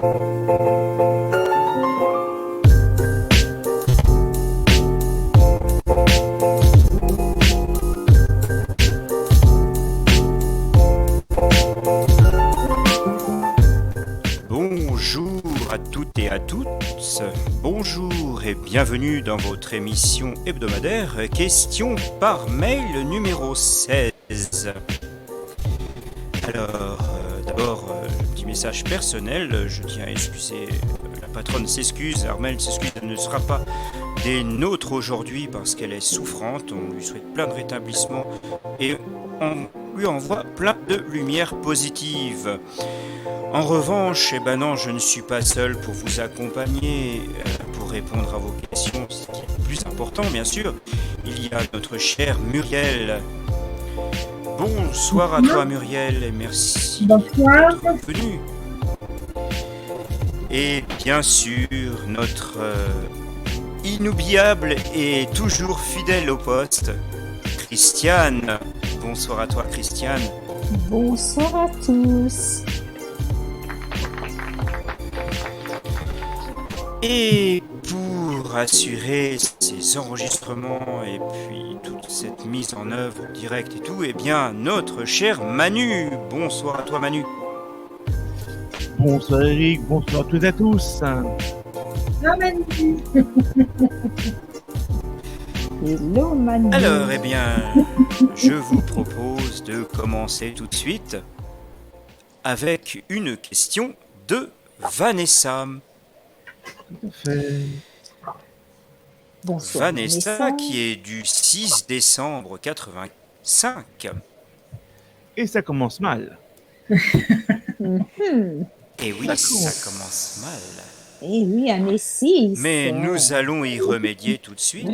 Bonjour à toutes et à tous, bonjour et bienvenue dans votre émission hebdomadaire Questions par mail numéro 16. Alors, d'abord, petit message personnel, je tiens à excuser, la patronne s'excuse, Armelle s'excuse, elle ne sera pas des nôtres aujourd'hui parce qu'elle est souffrante, on lui souhaite plein de rétablissement et on lui envoie plein de lumière positive. En revanche, non, je ne suis pas seul pour vous accompagner, pour répondre à vos questions, ce qui est le plus important, bien sûr. Il y a notre chère Muriel. Bonsoir à toi, Muriel, et merci Bonsoir. d'être venue. Et bien sûr, notre inoubliable et toujours fidèle au poste, Christiane. Bonsoir à toi, Christiane. Bonsoir à tous. Et pour assurer ces enregistrements et puis toute cette mise en œuvre directe et tout, eh bien notre cher Manu. Bonsoir à toi, Manu. Bonsoir Eric, bonsoir à toutes et à tous. Hello Manu. Hello Manu. Alors, eh bien, je vous propose de commencer tout de suite avec une question de Vanessa. Tout à fait. Bonsoir Vanessa, qui est du 6 décembre 85. Et ça commence mal. Et oui, ça commence mal. Et oui, année 6. Mais nous allons y remédier tout de suite.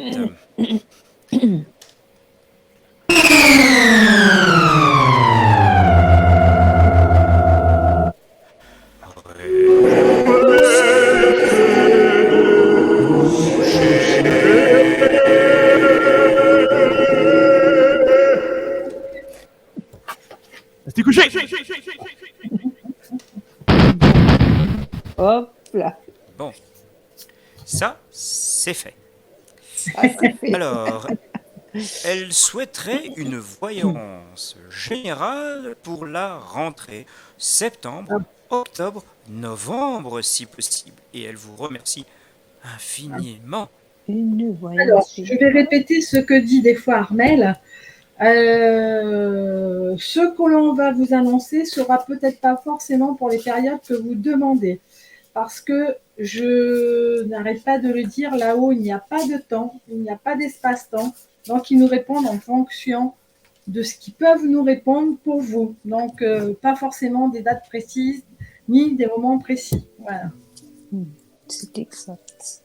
Restez couché. Hop là. Bon, ça, c'est fait. Ça, c'est fait. Alors, elle souhaiterait une voyance générale pour la rentrée septembre, octobre, novembre si possible. Et elle vous remercie infiniment. Une voyance. Alors, je vais répéter ce que dit des fois Armel. Ce que l'on va vous annoncer sera peut-être pas forcément pour les périodes que vous demandez. Parce que je n'arrête pas de le dire, là-haut, il n'y a pas de temps, il n'y a pas d'espace-temps. Donc, ils nous répondent en fonction de ce qu'ils peuvent nous répondre pour vous. Donc, pas forcément des dates précises, ni des moments précis. Voilà. C'est exact.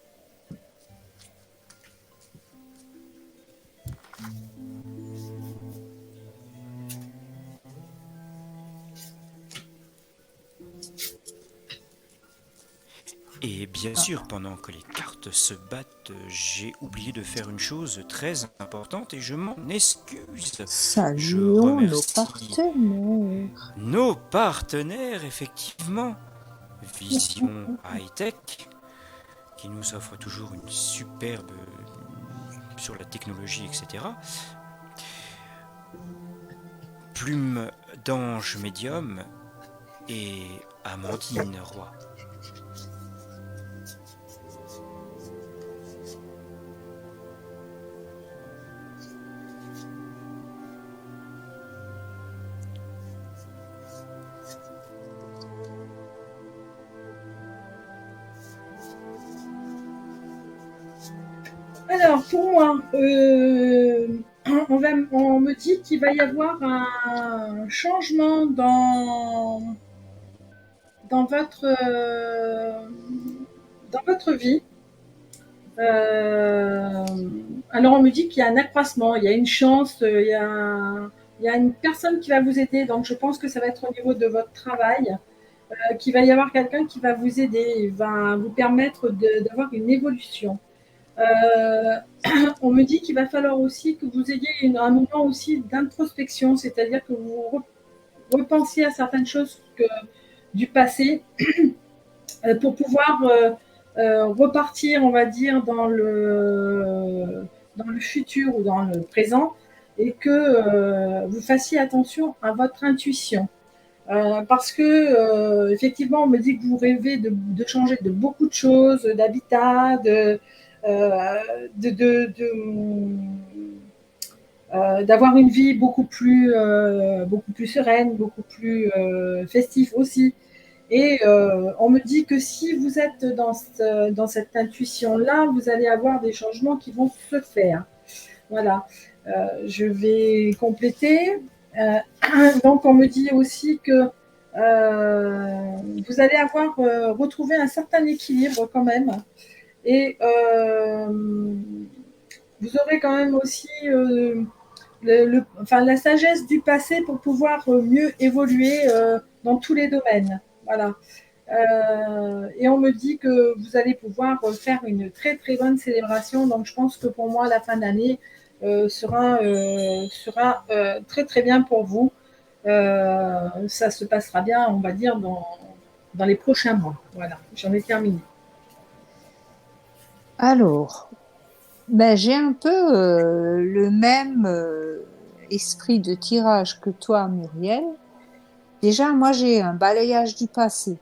Et bien sûr, pendant que les cartes se battent, j'ai oublié de faire une chose très importante et je m'en excuse. Saluons nos partenaires. Nos partenaires, effectivement. Vision High-Tech, qui nous offre toujours une superbe sur la technologie, etc. Plume d'Ange Médium et Amandine Roy. Alors, pour moi, on me dit qu'il va y avoir un changement dans votre vie. Alors, on me dit qu'il y a un accroissement, il y a une chance, il y a une personne qui va vous aider. Donc, je pense que ça va être au niveau de votre travail, qu'il va y avoir quelqu'un qui va vous aider, il va vous permettre d'avoir une évolution. On me dit qu'il va falloir aussi que vous ayez un moment aussi d'introspection, c'est-à-dire que vous repensiez à certaines choses du passé pour pouvoir repartir, on va dire, dans le futur ou dans le présent, et que vous fassiez attention à votre intuition. Parce que effectivement, on me dit que vous rêvez de changer de beaucoup de choses, d'habitat, d'avoir une vie beaucoup plus sereine, beaucoup plus festive aussi. Et on me dit que si vous êtes dans cette intuition-là, vous allez avoir des changements qui vont se faire. Voilà. Je vais compléter. Donc, on me dit aussi que vous allez avoir retrouvé un certain équilibre quand même. Et vous aurez quand même aussi la sagesse du passé pour pouvoir mieux évoluer dans tous les domaines. Voilà. Et on me dit que vous allez pouvoir faire une très très bonne célébration. Donc je pense que pour moi, la fin d'année sera très très bien pour vous. Ça se passera bien, on va dire, dans les prochains mois. Voilà, j'en ai terminé. Alors, ben, j'ai un peu le même esprit de tirage que toi, Muriel. Déjà, moi, j'ai un balayage du passé.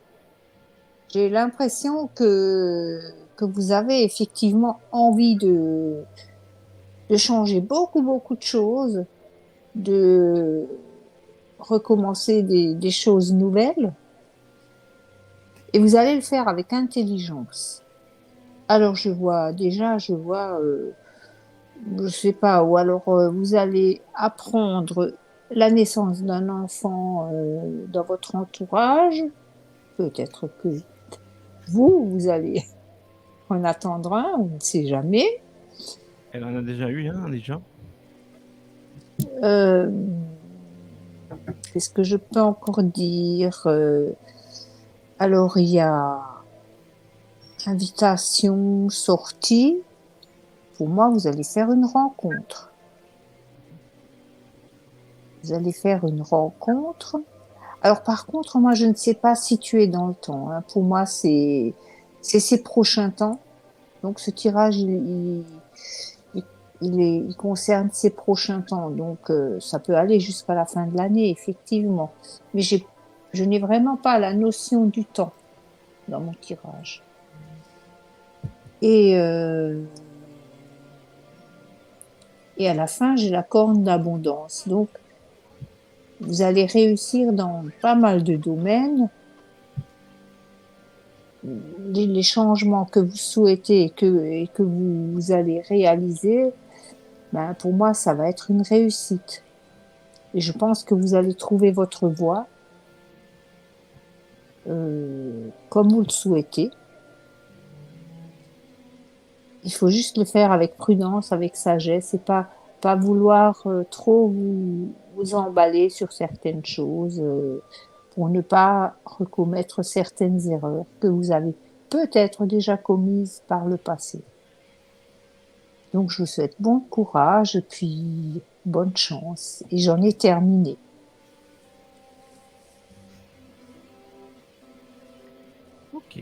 J'ai l'impression que vous avez effectivement envie de changer beaucoup, beaucoup de choses, de recommencer des choses nouvelles. Et vous allez le faire avec intelligence. Alors, je vois, je sais pas, ou alors vous allez apprendre la naissance d'un enfant dans votre entourage. Peut-être que vous allez en attendre un, on ne sait jamais. Elle en a déjà eu un, déjà. Euh, Qu'est-ce que je peux encore dire? Alors, il y a invitation, sortie. Pour moi, vous allez faire une rencontre. Vous allez faire une rencontre. Alors, par contre, moi, je ne sais pas situer dans le temps, hein. Pour moi, c'est ces prochains temps. Donc, ce tirage, il concerne ces prochains temps. Donc, ça peut aller jusqu'à la fin de l'année, effectivement. Mais je n'ai vraiment pas la notion du temps dans mon tirage. Et, et à la fin, j'ai la corne d'abondance. Donc, vous allez réussir dans pas mal de domaines. Les changements que vous souhaitez et que vous allez réaliser, ben, pour moi, ça va être une réussite. Et je pense que vous allez trouver votre voie comme vous le souhaitez. Il faut juste le faire avec prudence, avec sagesse, et pas vouloir trop vous emballer sur certaines choses pour ne pas recommettre certaines erreurs que vous avez peut-être déjà commises par le passé. Donc, je vous souhaite bon courage, puis bonne chance. Et j'en ai terminé. Ok.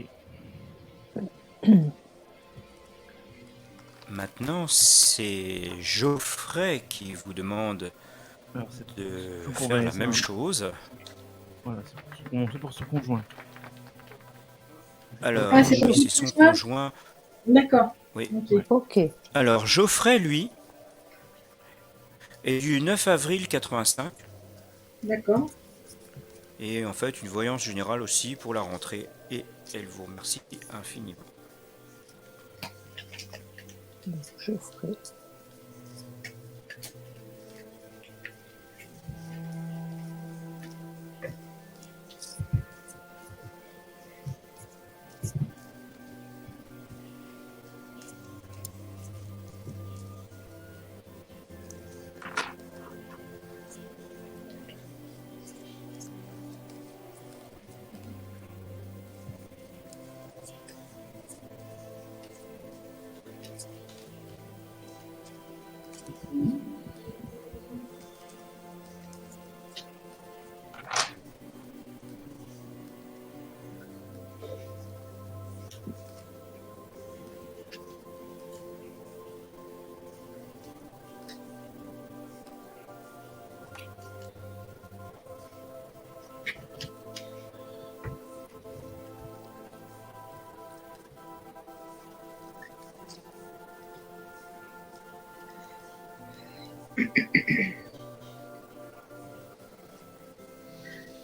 Maintenant, c'est Geoffrey qui vous demande Alors, c'est de pour faire la Vanessa, même hein. chose. Voilà, c'est pour ce conjoint. Alors, Ah, c'est pour oui, son c'est son conjoint. conjoint. D'accord. Oui. Ok. Ouais. Ok. Alors, Geoffrey, lui, est du 9 avril 85. D'accord. Et en fait, une voyance générale aussi pour la rentrée. Et elle vous remercie infiniment. Je ferai.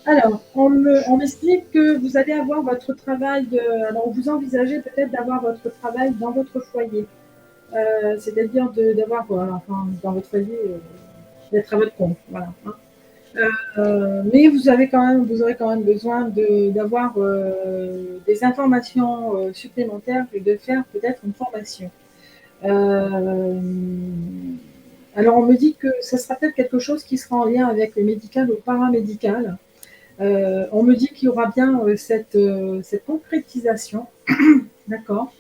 Alors, on m'explique que vous allez avoir votre travail, alors vous envisagez peut-être d'avoir votre travail dans votre foyer. C'est-à-dire d'avoir, enfin, dans votre foyer, d'être à votre compte, voilà. Hein. Mais vous aurez quand même besoin d'avoir des informations supplémentaires et de faire peut-être une formation. Euh, alors, on me dit que ça sera peut-être quelque chose qui sera en lien avec le médical ou paramédical. On me dit qu'il y aura bien cette concrétisation, d'accord,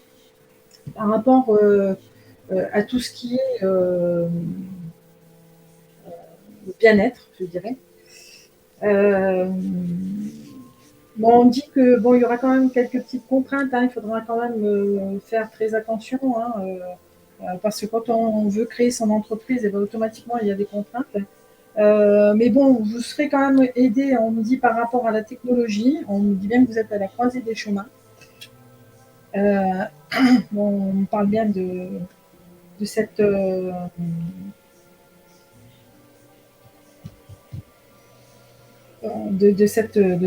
par rapport à tout ce qui est bien-être, je dirais. Bon, on dit que bon, il y aura quand même quelques petites contraintes. Hein, il faudra quand même faire très attention, hein, parce que quand on veut créer son entreprise, et ben, automatiquement il y a des contraintes. Mais bon, vous serez quand même aidé. On me dit par rapport à la technologie. On me dit bien que vous êtes à la croisée des chemins. Bon, on parle bien de cette de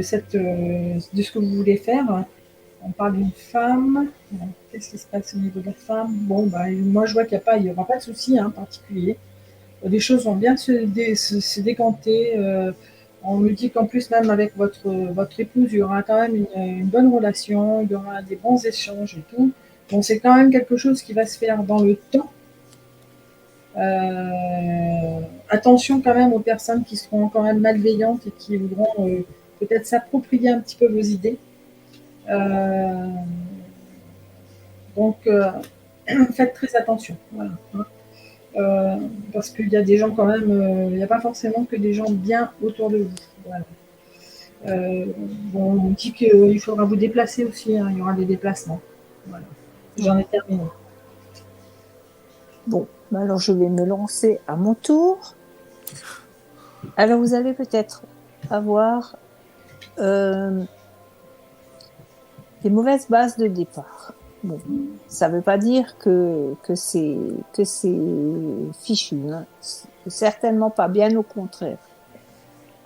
ce que vous voulez faire. On parle d'une femme. Qu'est-ce qui se passe au niveau de la femme? Bon, bah, moi, je vois il n'y aura pas de souci hein, particulier. Les choses vont bien se décanter. On me dit qu'en plus, même avec votre épouse, il y aura quand même une bonne relation, il y aura des bons échanges et tout. Bon, c'est quand même quelque chose qui va se faire dans le temps. Attention quand même aux personnes qui seront quand même malveillantes et qui voudront peut-être s'approprier un petit peu vos idées. Donc, faites très attention. Voilà. Parce qu'il y a des gens quand même, il n'y a pas forcément que des gens bien autour de vous. Voilà. Bon, on dit qu'il faudra vous déplacer aussi, hein, il y aura des déplacements. Voilà. J'en ai terminé. Bon, alors je vais me lancer à mon tour. Alors vous allez peut-être avoir des mauvaises bases de départ. Bon, ça ne veut pas dire que c'est fichu, hein. C'est certainement pas, bien au contraire.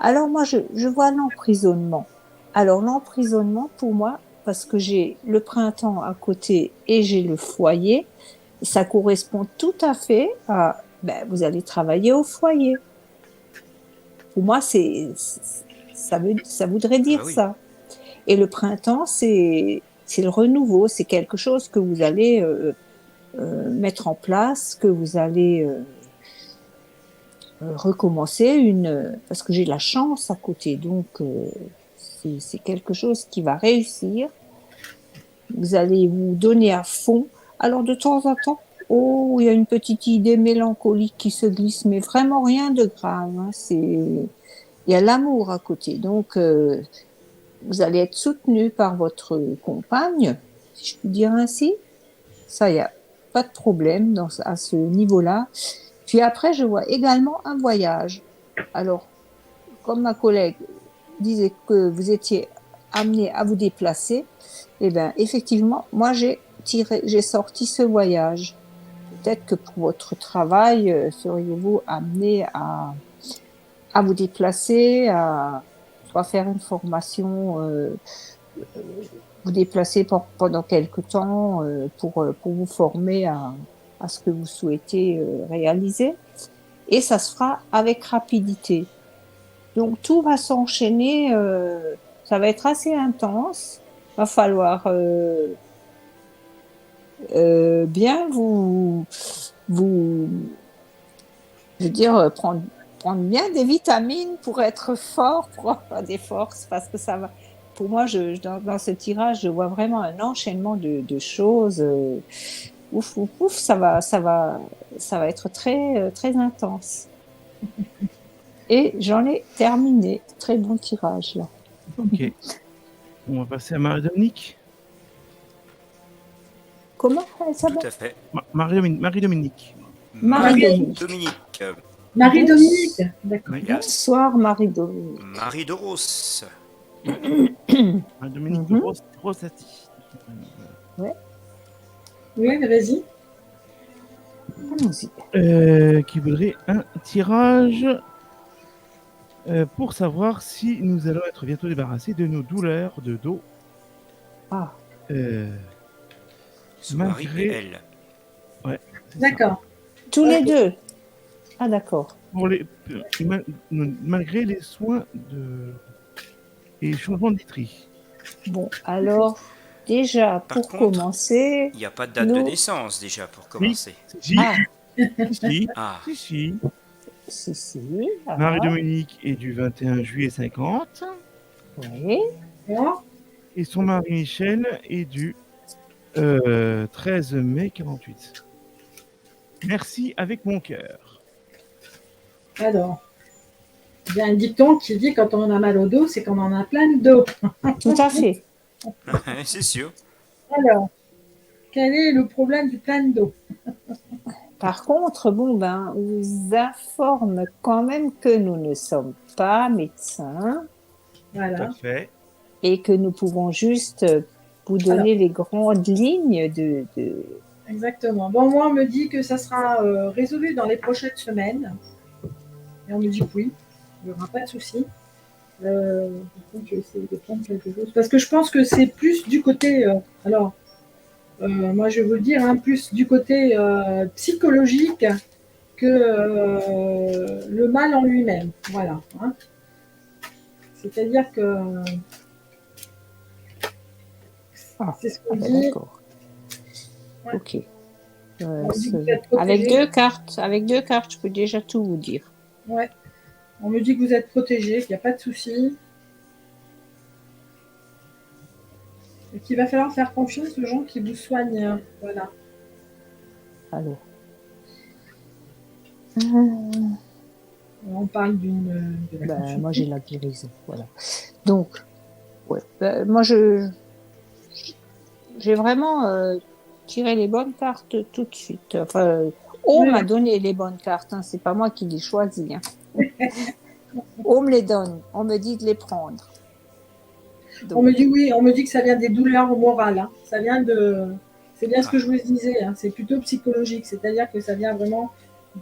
Alors moi, je vois l'emprisonnement. Alors l'emprisonnement, pour moi, parce que j'ai le printemps à côté et j'ai le foyer, ça correspond tout à fait à, vous allez travailler au foyer. Pour moi, ça voudrait dire Ah oui. ça. Et le printemps, c'est le renouveau, c'est quelque chose que vous allez mettre en place, que vous allez recommencer parce que j'ai la chance à côté, donc c'est quelque chose qui va réussir. Vous allez vous donner à fond. Alors de temps en temps, oh, il y a une petite idée mélancolique qui se glisse, mais vraiment rien de grave. Hein. Il y a l'amour à côté, donc vous allez être soutenu par votre compagne, si je puis dire ainsi. Ça, il n'y a pas de problème à ce niveau-là. Puis après, je vois également un voyage. Alors, comme ma collègue disait que vous étiez amené à vous déplacer, eh bien, effectivement, moi, j'ai sorti ce voyage. Peut-être que pour votre travail, seriez-vous amené à vous déplacer, à soit faire une formation, vous déplacer pendant quelque temps pour vous former à ce que vous souhaitez réaliser. Et ça se fera avec rapidité. Donc tout va s'enchaîner, ça va être assez intense. Il va falloir bien je veux dire, prendre bien des vitamines pour être fort, pour avoir des forces, parce que ça va. Pour moi, dans ce tirage, je vois vraiment un enchaînement de choses. Ouf, ouf, ouf, ça va être très, très intense. Et j'en ai terminé. Très bon tirage, là. Ok. On va passer à Marie-Dominique. Comment elle s'appelle? Tout à fait. Marie-Dominique. Marie-Dominique. Marie-Dominique, d'accord. Yes. Bonsoir, Marie-Dominique. Marie-Doros. Marie-Dominique Rosati. Ouais. Oui, vas-y. Allons-y. qui voudrait un tirage pour savoir si nous allons être bientôt débarrassés de nos douleurs de dos. Ah, Euh, Son mari et malgré... elle. Ouais, c'est ça. D'accord. tous les Ok. deux. Ah, d'accord. Pour les, malgré les soins et les changements de literie. Bon, alors, déjà, Par pour contre, commencer, il n'y a pas de date de nous... naissance déjà pour Si, commencer. si, Ah, si, Ah, si. si, ah, Marie-Dominique est du 21 juillet 50 oui. Bon. et son mari Michel est du 13 mai 48. Merci avec mon cœur. Alors, il y a un dicton qui dit quand on a mal au dos, c'est qu'on en a plein de dos. Tout à fait. c'est sûr. Alors, quel est le problème du plein de dos? Par contre, bon, ben, on vous informe quand même que nous ne sommes pas médecins Tout à Voilà. fait. et que nous pouvons juste vous donner les grandes lignes de... Exactement. Bon, moi, on me dit que ça sera résolu dans les prochaines semaines. Et on me dit que oui, il n'y aura pas de souci. Par contre, je vais essayer de prendre quelque chose. Parce que je pense que c'est plus du côté. Moi, je vais vous le dire, hein, plus du côté psychologique que le mal en lui-même. Voilà. Hein. C'est-à-dire que Ah, c'est ce qu'on ben, dit. d'accord. Ouais. Ok. On dit que vous êtes Avec protégé. deux cartes, je peux déjà tout vous dire. Ouais. On me dit que vous êtes protégé, qu'il n'y a pas de souci. Et qu'il va falloir faire confiance aux gens qui vous soignent. Voilà. Alors. On parle de la Ben, consultation. moi, j'ai la guérison. Voilà. Donc, ouais. Ben, moi, j'ai vraiment tiré les bonnes cartes tout de suite. Enfin, on Ouais. m'a donné les bonnes cartes. Hein. C'est pas moi qui les choisis. Hein. On me les donne. On me dit de les prendre. Donc, On me dit oui, on me dit que ça vient des douleurs morales. Hein. Ça vient de. C'est bien ce que je vous disais. Hein. C'est plutôt psychologique. C'est-à-dire que ça vient vraiment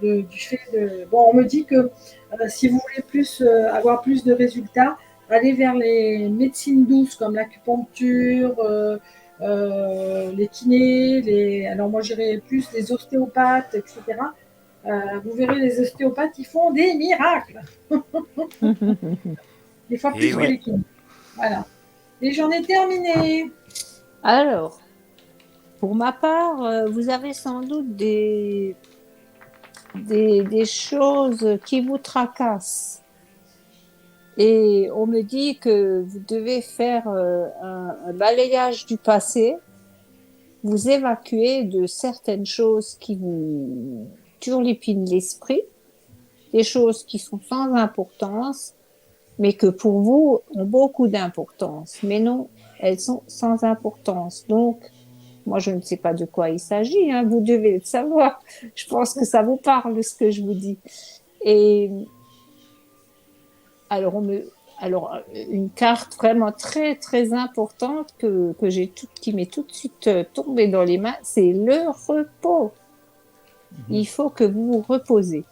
du fait de. Bon, on me dit que si vous voulez avoir plus de résultats, allez vers les médecines douces comme l'acupuncture, les kinés, alors moi j'irais plus les ostéopathes, etc. Vous verrez, les ostéopathes, ils font des miracles. Des fois plus Eh que oui. les kinés. Voilà. Et j'en ai terminé. alors, pour ma part, vous avez sans doute des choses qui vous tracassent. Et on me dit que vous devez faire un balayage du passé, vous évacuer de certaines choses qui vous turlupinent l'esprit, des choses qui sont sans importance, mais que pour vous ont beaucoup d'importance. Mais non, elles sont sans importance. Donc, moi, je ne sais pas de quoi il s'agit, hein, vous devez le savoir. Je pense que ça vous parle, ce que je vous dis. Et alors, une carte vraiment très, très importante qui m'est tout de suite tombée dans les mains, c'est le repos. Il faut que vous vous reposez.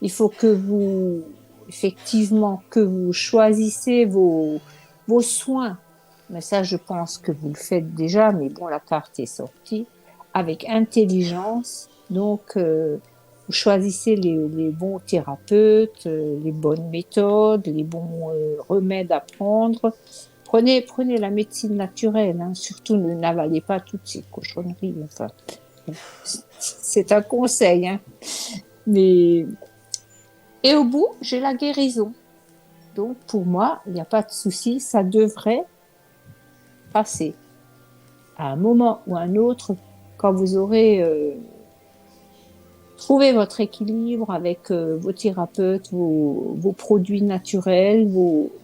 Il faut que effectivement, que vous choisissez vos soins. Mais ça, je pense que vous le faites déjà, mais bon, la carte est sortie avec intelligence. Donc, vous choisissez les bons thérapeutes, les bonnes méthodes, les bons remèdes à prendre. Prenez la médecine naturelle, hein. Surtout ne n'avalez pas toutes ces cochonneries. Enfin, c'est un conseil, hein. Mais... Et au bout, j'ai la guérison. Donc, pour moi, il n'y a pas de souci, ça devrait passer. À un moment ou à un autre, quand vous aurez trouvé votre équilibre avec vos thérapeutes, vos produits naturels,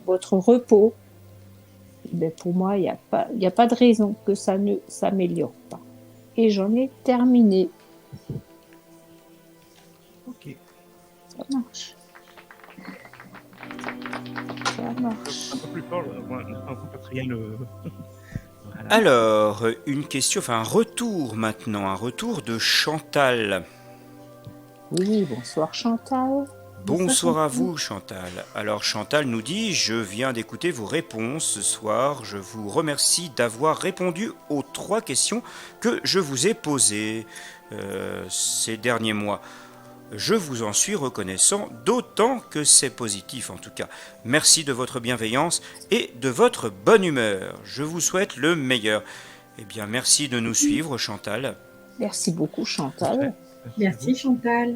votre repos, ben pour moi, il n'y a pas de raison que ça ne s'améliore pas. Et j'en ai terminé. Ok. Ça marche. Ça marche. Un peu plus fort, mon compatriote. Voilà. Alors, une question, enfin un retour maintenant, un retour de Chantal. Oui, bonsoir Chantal. Bonsoir à vous Chantal. Alors Chantal nous dit, je viens d'écouter vos réponses ce soir. Je vous remercie d'avoir répondu aux 3 questions que je vous ai posées ces derniers mois. Je vous en suis reconnaissant, d'autant que c'est positif en tout cas. Merci de votre bienveillance et de votre bonne humeur. Je vous souhaite le meilleur. Eh bien, merci de nous suivre, Chantal. Merci beaucoup Chantal. Merci Chantal.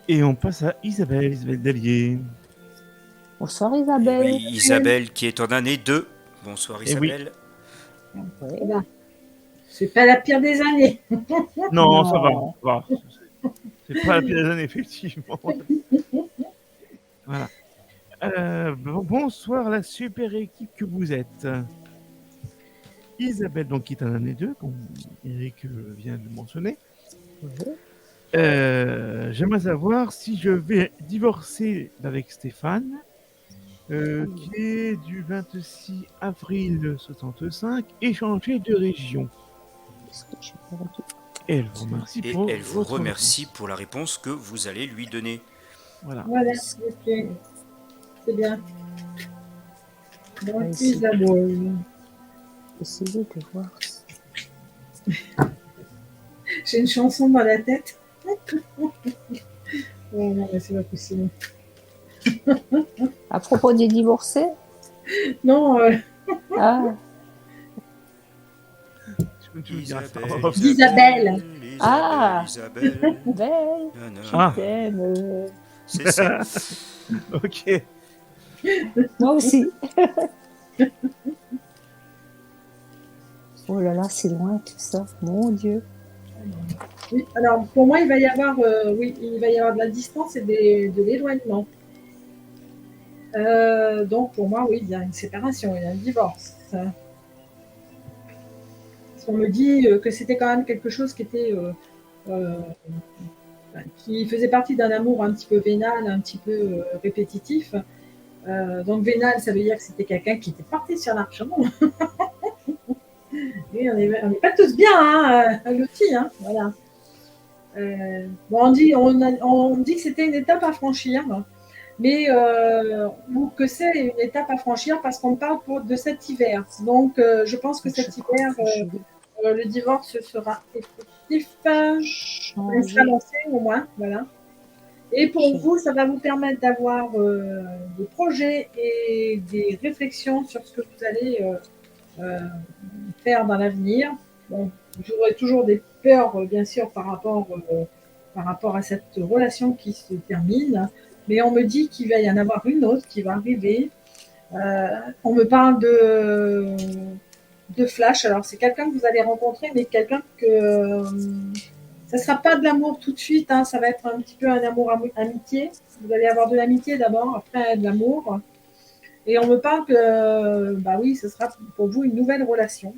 Et on passe à Isabelle Dallier. Bonsoir Eh Isabelle. oui, Isabelle qui est en année 2. Bonsoir Eh oui. Isabelle. Ouais. Eh ben, c'est pas la pire des années. Non, Non. ça va. C'est pas la pire des années, effectivement. Voilà. Bonsoir la super équipe que vous êtes. Isabelle, donc, qui est en année 2, comme Eric vient de le mentionner. Ouais. J'aimerais savoir si je vais divorcer avec Stéphane, qui est du 26 avril 65, et changer de région. Qu'est-ce que j'ai perdu? Et elle vous remercie Et pour elle vous votre remercie réponse. pour la réponse que vous allez lui donner. Voilà. Voilà, ok. C'est bien. Donc, Ici. Isabelle. Essayez de voir. J'ai une chanson dans la tête. Oh non, mais c'est pas possible. À propos des divorcés. Non, Ah, Tu me diras ça. D'Isabelle. Ah. Isabelle. belle, Ah. je t'aime. C'est ça. Ok. Moi aussi. Oh là là, c'est loin tout ça. Mon Dieu. oui. Alors, pour moi, il va y avoir, oui, il va y avoir de la distance et de l'éloignement. Donc, pour moi, oui, il y a une séparation, il y a un divorce. Parce qu'on me dit que c'était quand même quelque chose qui était, qui faisait partie d'un amour un petit peu vénal, un petit peu répétitif. Donc, vénal, ça veut dire que c'était quelqu'un qui était parti sur l'argent. Oui, on n'est pas tous bien, hein, lotis, hein, voilà. Bon, on dit que c'était une étape à franchir, mais ou que c'est une étape à franchir parce qu'on parle de cet hiver. Donc, je pense que cet hiver, le divorce sera effectif, il sera lancé au moins, voilà. Et pour vous, ça va vous permettre d'avoir des projets et des réflexions sur ce que vous allez faire dans l'avenir. Bon, j'aurai toujours des peurs, bien sûr, par rapport à cette relation qui se termine, mais on me dit qu'il va y en avoir une autre qui va arriver. On me parle de flash. Alors, c'est quelqu'un que vous allez rencontrer, mais quelqu'un que ça ne sera pas de l'amour tout de suite. Hein, ça va être un petit peu un amour amitié. Vous allez avoir de l'amitié d'abord, après de l'amour. Et on me parle que, bah oui, ce sera pour vous une nouvelle relation.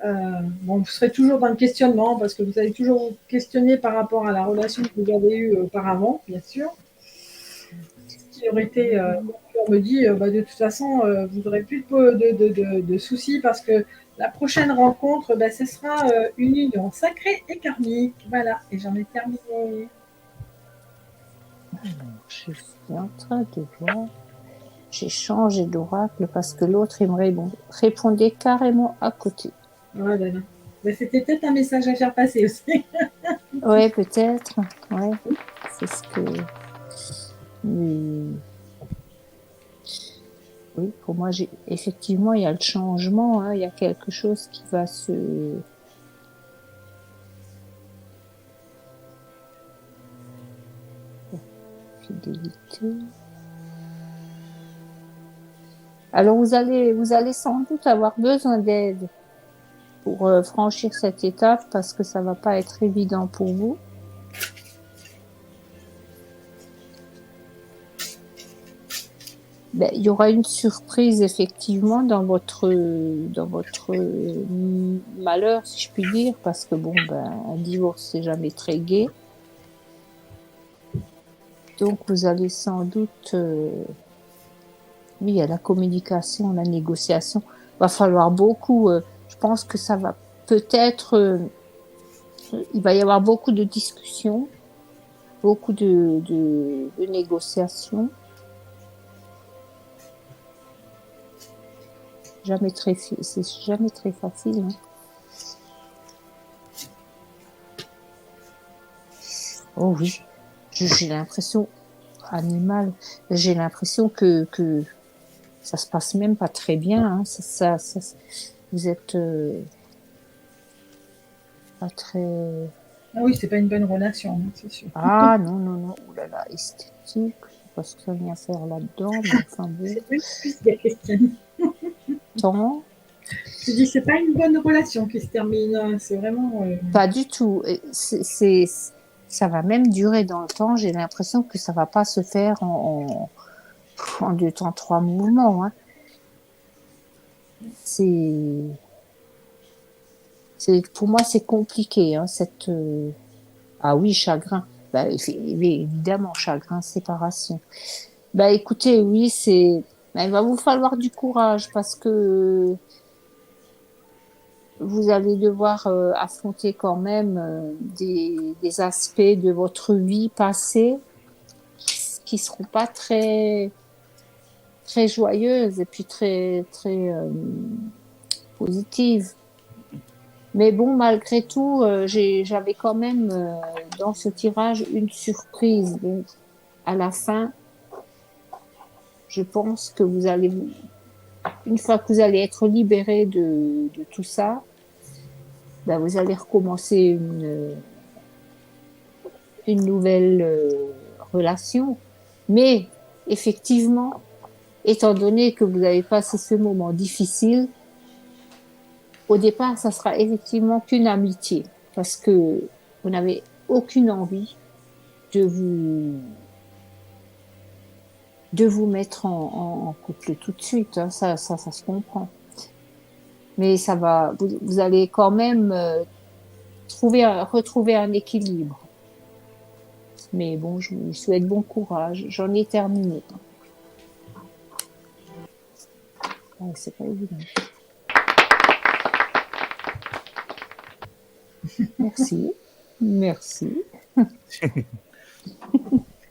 Bon, vous serez toujours dans le questionnement parce que vous allez toujours vous questionner par rapport à la relation que vous avez eue auparavant, bien sûr. Ce qui aurait été, on me dit, bah, de toute façon, vous n'aurez plus de soucis parce que la prochaine rencontre, bah, ce sera une union sacrée et karmique. Voilà, et j'en ai terminé. Alors, je suis en train de voir. J'ai changé d'oracle parce que l'autre, il me répondait carrément à côté. Voilà. Bah, c'était peut-être un message à faire passer aussi. Ouais, peut-être. Ouais, c'est ce que. Mais... Oui, pour moi, effectivement, il y a le changement. Hein, il y a quelque chose qui va se. Fidélité. Alors, vous allez sans doute avoir besoin d'aide pour franchir cette étape parce que ça va pas être évident pour vous. Ben, il y aura une surprise effectivement dans votre malheur, si je puis dire, parce que bon, ben, un divorce c'est jamais très gai. Donc vous allez sans doute, oui, il y a la communication, la négociation. Va falloir beaucoup. Je pense que ça va peut-être, il va y avoir beaucoup de discussions, beaucoup de négociations. C'est jamais très facile. Hein. Oh oui, j'ai l'impression, animal, j'ai l'impression que ça se passe même pas très bien. Hein. Vous êtes pas très... Ah oui, c'est pas une bonne relation, hein, c'est sûr. Ah non, non, non, oulala, esthétique, je sais pas ce que ça vient faire là-dedans, mais enfin bon. C'est pas une excuse, Christiane. Tant, Je dis, c'est pas une bonne relation qui se termine, hein, c'est vraiment... pas du tout. Et ça va même durer dans le temps. J'ai l'impression que ça va pas se faire en 2 temps, 3 mouvements. Hein. Pour moi, c'est compliqué. Hein, Ah oui, chagrin. Bah, évidemment, chagrin, séparation. Bah écoutez, oui, bah, il va vous falloir du courage parce que vous allez devoir affronter quand même des aspects de votre vie passée qui seront pas très très joyeuses et puis très très positives. Mais bon, malgré tout, j'avais quand même dans ce tirage une surprise. Donc, à la fin, je pense que une fois que vous allez être libéré de tout ça, ben vous allez recommencer une nouvelle relation. Mais effectivement, étant donné que vous avez passé ce moment difficile, au départ, ça sera effectivement qu'une amitié, parce que vous n'avez aucune envie de vous mettre en couple tout de suite. Hein. Ça se comprend. Mais vous allez quand même retrouver un équilibre. Mais bon, je vous souhaite bon courage. J'en ai terminé. Ouais, c'est pas évident. Merci. Merci.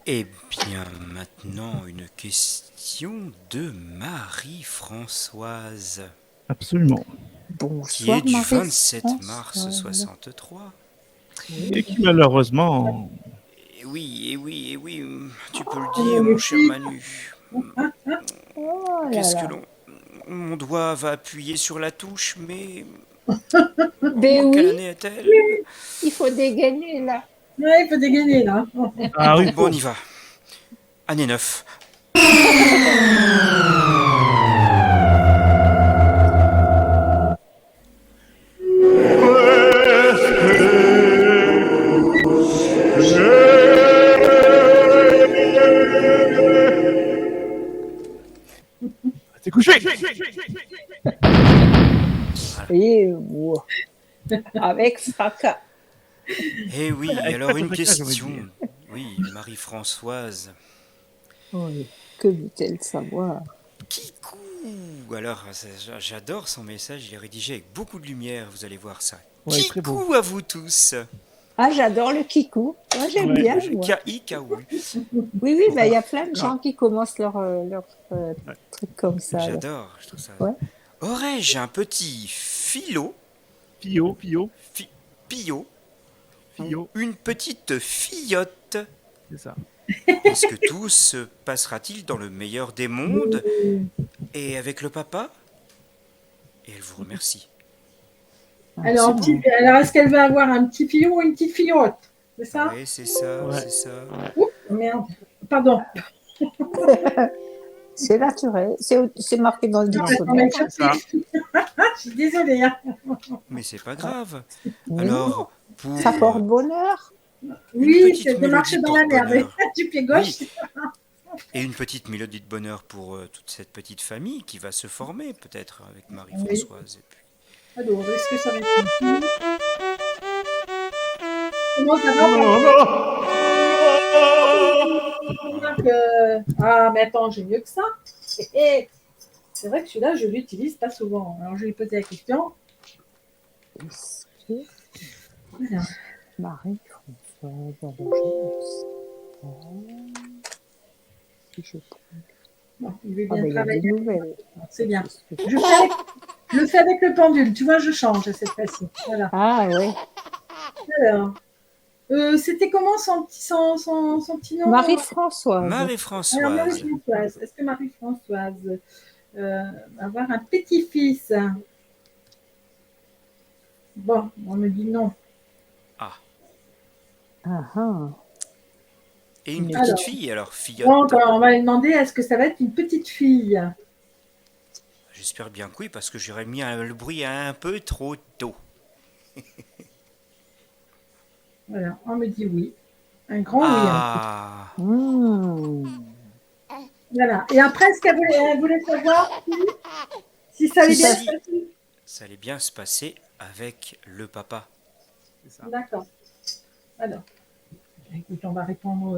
Eh bien, maintenant, une question de Marie-Françoise, Absolument. qui est Bonsoir, du 27 Marie-France. mars 63. Et qui malheureusement, Et oui, tu peux le dire, mon cher Manu. Oh là Qu'est-ce là. que mon doigt va appuyer sur la touche, mais Ben quelle oui, année est-elle? il faut dégainer là. Ouais, il faut dégainer, là. ah oui, Bon, on y va. Année 9. c'est couché. Et wow. Avec fracas. Eh oui, Avec alors pas de une fracas, j'aurais question. dit. Oui, Marie-Françoise. Oui. Que veut-elle savoir? Kikou. Alors, j'adore son message, il est rédigé avec beaucoup de lumière, vous allez voir ça. Ouais, très beau. Kikou à vous tous. Ah, j'adore le kikou. Moi, j'aime Ouais. bien. Moi. K-I-K-O-U. Oui, bah, il y a plein de gens qui commencent leur truc comme ça. là. J'adore, je trouve ça. Ouais. Aurais-je un petit philo, Pio, pio, Fio, une petite fillotte? c'est ça. Est-ce que tout se passera-t-il dans le meilleur des mondes et avec le papa? Et elle vous remercie. Alors, est-ce qu'elle va avoir un petit fillon ou une petite fillotte? C'est ça? Oui, c'est ça, Ouais. c'est ça. Oups, merde. Pardon. C'est naturel. C'est marqué dans le dictionnaire. C'est ça. Je suis désolée. Hein. Mais c'est pas grave. Mais Alors, pour ça porte bonheur. Oui, petite c'est de marcher mélodie dans la merde. porte-bonheur. Du pied gauche. Oui. Et une petite mélodie de bonheur pour toute cette petite famille qui va se former peut-être avec Marie-Françoise. Et puis... Alors, est-ce que ça va être une fille? Comment ça va? Non, non. Ah, mais attends, j'ai mieux que ça. Et c'est vrai que celui-là, je l'utilise pas souvent. Alors, je lui ai posé la question. Est-ce que Voilà. Marie-Françoise, alors je si je prends. Bon, il veut Ah, bien ben, il y a des travailler. nouvelles. C'est bien. Qu'est-ce que Je le fais avec le pendule. Tu vois, je change cette fois-ci. Voilà. Ah, ouais. Alors, c'était comment son petit nom? Marie-Françoise. Alors, Marie-Françoise. Marie-Françoise. Est-ce que Marie-Françoise va avoir un petit-fils? Bon, on me dit non. Ah. Ah, ah. Et une Alors. petite fille, alors, fillotte. Donc, on va lui demander, est-ce que ça va être une petite fille? J'espère bien que oui, parce que j'aurais mis le bruit un peu trop tôt. Voilà, on me dit oui. Un grand oui. Ah. Mmh. Voilà. Et après, est-ce qu'elle voulait savoir si ça allait Si, bien si. se passer? Ça allait bien se passer avec le papa. C'est ça. D'accord. Alors, écoute, on va répondre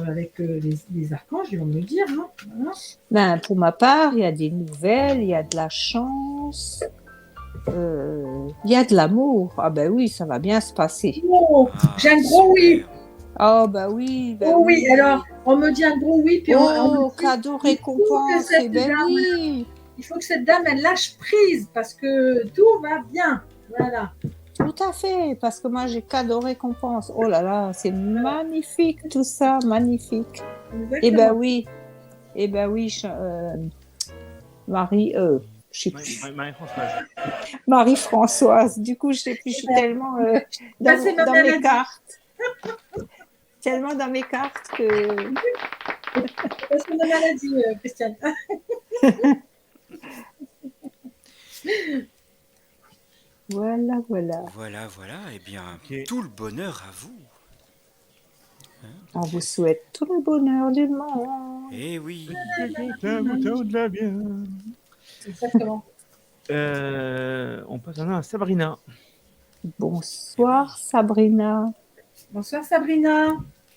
avec les archanges, ils vont me le dire. Hein. Voilà. Ben, pour ma part, il y a des nouvelles, il y a de la chance, il y a de l'amour. Ah ben oui, ça va bien se passer. Oh, Ah, j'ai un gros oui. super. Oh ben oui, ben Oh oui, alors, on me dit un gros oui, puis on me Oh, dit, cadeau il faut que récompense, cette eh ben dame- oui, il faut que cette dame, elle lâche prise, parce que tout va bien. Voilà. tout à fait, parce que moi j'ai cadeau récompense. Oh là là, c'est magnifique tout ça, magnifique. Eh ben oui, Marie, je sais plus. Marie-Françoise. Marie-Françoise. Du coup, je sais plus, je suis tellement Ben, c'est ma dans mes maladie. cartes. Tellement dans mes cartes que. C'est une maladie, Christiane. Voilà, voilà. Voilà, voilà. Eh bien, Ok. tout le bonheur à vous. On vous souhaite tout le bonheur du monde. Eh oui. De la bien. Exactement. On passe maintenant à Sabrina. Bonsoir, Sabrina. Bonsoir, Sabrina.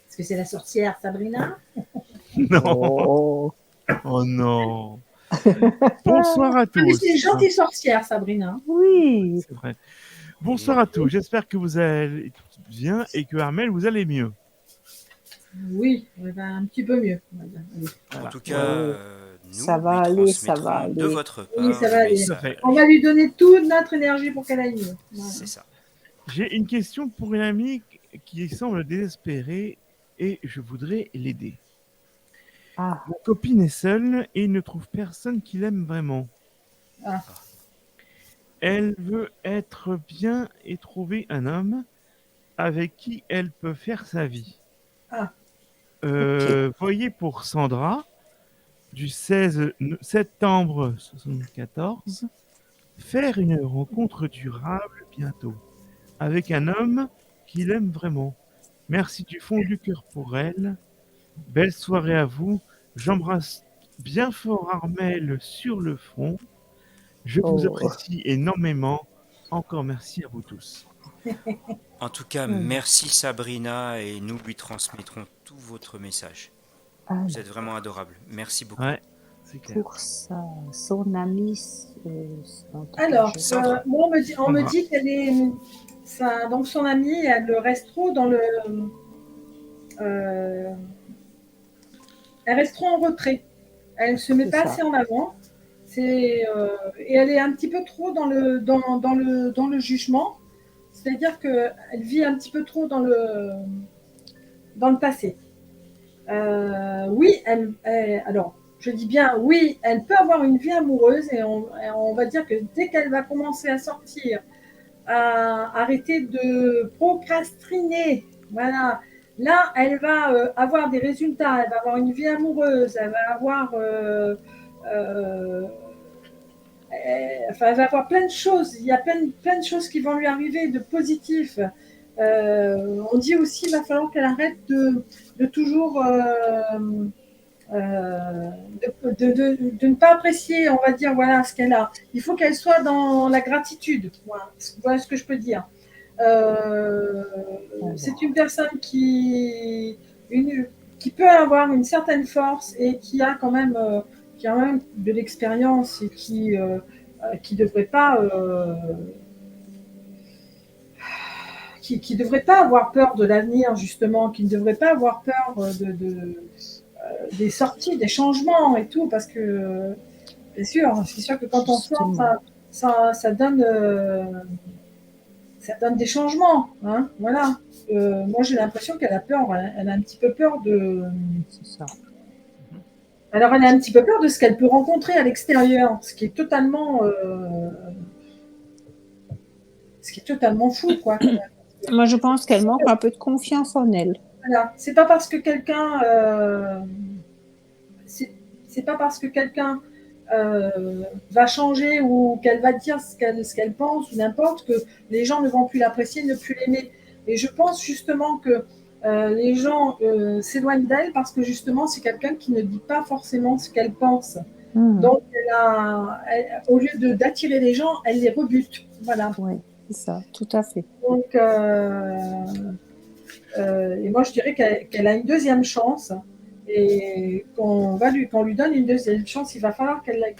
Est-ce que c'est la sorcière, Sabrina? Non. Oh. Oh non. Bonsoir à Oui, tous. c'est une gentille sorcière, Sabrina. Oui. C'est vrai. Bonsoir à tous. J'espère que vous allez bien et que Armel, vous allez mieux. Oui, un petit peu mieux. On va dire. Allez. En Voilà. tout cas, Ouais. nous Ça va lui aller, ça transmettrons va de aller. votre part Oui, ça va le aller. message. On va lui donner toute notre énergie pour qu'elle aille mieux. Voilà. C'est ça. J'ai une question pour une amie qui semble désespérée et je voudrais l'aider. Ah, Ma copine est seule et ne trouve personne qui l'aime vraiment. Ah. Elle veut être bien et trouver un homme avec qui elle peut faire sa vie. Ah. Voyez pour Sandra, du 16 septembre 74, faire une rencontre durable bientôt, avec un homme qui l'aime vraiment. Merci du fond du cœur pour elle. Belle soirée à vous. J'embrasse bien fort Armel sur le front. Je vous Oh. apprécie énormément. Encore merci à vous tous. En tout cas, merci Sabrina et nous lui transmettrons tout votre message. Ah, Vous êtes vraiment adorable. Merci beaucoup. Ouais, c'est clair. pour ça, son ami. Alors, Sandra. moi, on me Sandra. dit qu'elle est. Donc, son amie, elle reste trop dans le. Elle reste trop en retrait. Elle ne se met C'est pas ça. assez en avant. Et elle est un petit peu trop dans le jugement. C'est-à-dire qu'elle vit un petit peu trop dans le passé. Oui, alors, je dis bien, oui, elle peut avoir une vie amoureuse et on va dire que dès qu'elle va commencer à sortir, à arrêter de procrastiner, voilà, là, elle va avoir des résultats, elle va avoir une vie amoureuse, elle va avoir, elle va avoir plein de choses, il y a plein de choses qui vont lui arriver de positif. On dit aussi qu'il va falloir qu'elle arrête de toujours de ne pas apprécier, on va dire, voilà ce qu'elle a. Il faut qu'elle soit dans la gratitude. Voilà ce que je peux dire. C'est une personne qui peut avoir une certaine force et qui a quand même, de l'expérience et qui devrait pas qui devrait pas avoir peur de l'avenir, justement, qui ne devrait pas avoir peur des sorties, des changements et tout, parce que c'est sûr que quand on sort, ça donne des changements, hein, voilà. Moi, j'ai l'impression qu'elle a peur, elle a un petit peu peur de. C'est ça. Alors, elle a un petit peu peur de ce qu'elle peut rencontrer à l'extérieur, ce qui est totalement fou, quoi. Moi, je pense qu'elle manque un peu de confiance en elle. Voilà. C'est pas parce que quelqu'un c'est pas parce que quelqu'un va changer ou qu'elle va dire ce qu'elle pense ou n'importe que les gens ne vont plus l'apprécier, ne plus l'aimer. Et je pense justement que les gens s'éloignent d'elle parce que justement c'est quelqu'un qui ne dit pas forcément ce qu'elle pense. Donc au lieu d'attirer les gens, elle les rebute. Voilà. Oui, c'est ça, tout à fait. Donc et moi je dirais qu'elle a une deuxième chance. Et qu'on lui donne une deuxième chance, il va falloir qu'elle la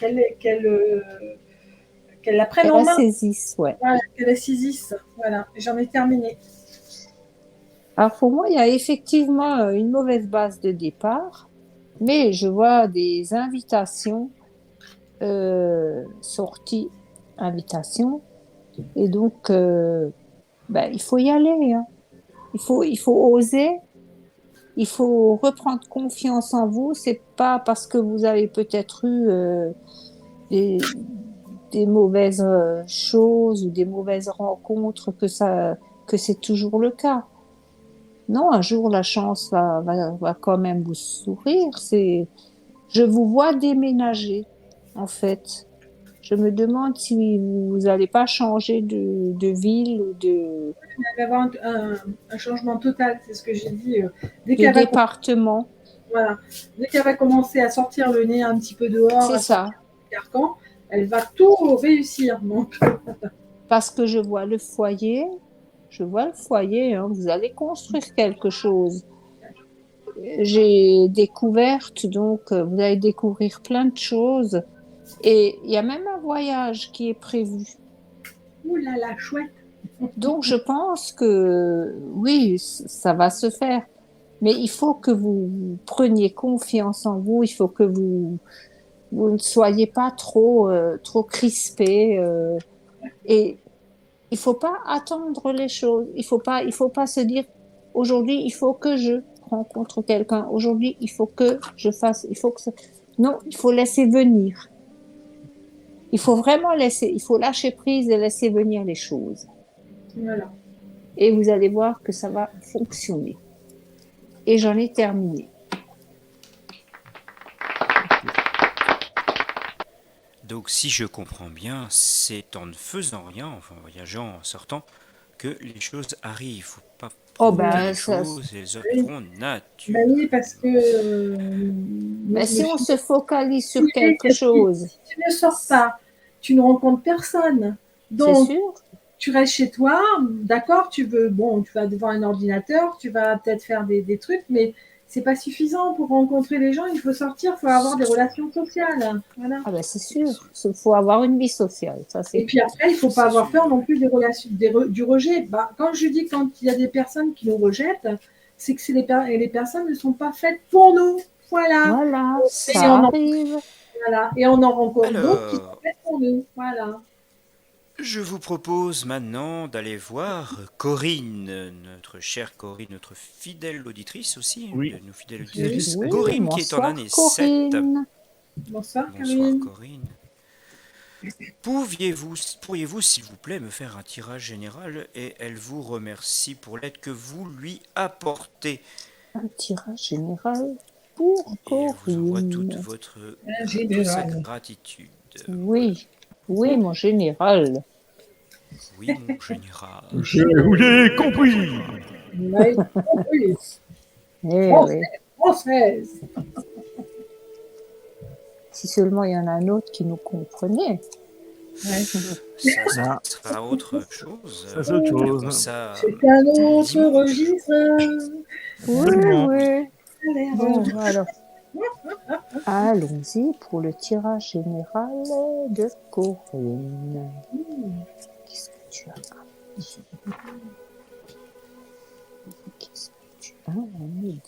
prenne en main. Qu'elle la saisisse, ouais. Voilà, qu'elle la saisisse. Voilà, j'en ai terminé. Alors pour moi, il y a effectivement une mauvaise base de départ, mais je vois des invitations, sorties, invitations, et donc il faut y aller, hein. Il faut oser. Il faut reprendre confiance en vous. C'est pas parce que vous avez peut-être eu des mauvaises choses ou des mauvaises rencontres que c'est toujours le cas. Non, un jour la chance va quand même vous sourire. Je vous vois déménager, en fait. Je me demande si vous n'allez pas changer de ville ou de Il va y avoir un changement total, c'est ce que j'ai dit. département. Voilà. Dès qu'elle va commencer à sortir le nez un petit peu dehors, C'est ça. Carcan, elle va tout réussir. Donc. Parce que je vois le foyer, hein, vous allez construire quelque chose. J'ai découverte, donc vous allez découvrir plein de choses. Et il y a même un voyage qui est prévu. Ouh là là, chouette. Donc je pense que oui, ça va se faire. Mais il faut que vous preniez confiance en vous, il faut que vous ne soyez pas trop crispés. Et il faut pas attendre les choses. Il faut pas se dire aujourd'hui il faut que je rencontre quelqu'un. Aujourd'hui il faut que je fasse. Non, il faut laisser venir. Il faut vraiment il faut lâcher prise et laisser venir les choses. Voilà. Et vous allez voir que ça va fonctionner. Et j'en ai terminé. Donc si je comprends bien, c'est en ne faisant rien, enfin en voyageant, en sortant, que les choses arrivent. Il ne faut pas provoquer les choses, elles seront naturelles. Oui, parce que... mais si on se focalise sur quelque chose... Si tu ne sors pas, tu ne rencontres personne. Donc, c'est sûr. Tu restes chez toi, d'accord, tu vas devant un ordinateur, tu vas peut-être faire des trucs, mais c'est pas suffisant pour rencontrer les gens. Il faut sortir, il faut avoir des relations sociales. Voilà. Ah ben c'est sûr, il faut avoir une vie sociale. Ça, et puis après, il ne faut pas avoir peur non plus des relations, du rejet. Quand je dis quand il y a des personnes qui nous rejettent, c'est que les personnes ne sont pas faites pour nous. Voilà. Ça arrive. Voilà. Et on en rencontre d'autres qui sont faites pour nous. Voilà. Je vous propose maintenant d'aller voir Corinne, notre chère Corinne, notre fidèle auditrice aussi, oui. Nos fidèles auditrices. Oui, Corinne bonsoir, qui est en année Corinne. 7. Bonsoir Corinne. Pourriez-vous, s'il vous plaît, me faire un tirage général et elle vous remercie pour l'aide que vous lui apportez. Un tirage général pour Corinne. Et elle vous envoie toute sa gratitude. Oui, mon général. Oui, mon général. Je vous l'ai compris. Oui. Française. Si seulement il y en a un autre qui nous comprenait. Ouais. Ça sera autre chose. Ça, c'est autre chose. Ça, c'est un autre registre. Oui. l'air. Bon, alors, allons-y pour le tirage général de Corinne. Qu'est-ce que tu as ici? Qu'est-ce que tu as à me dire?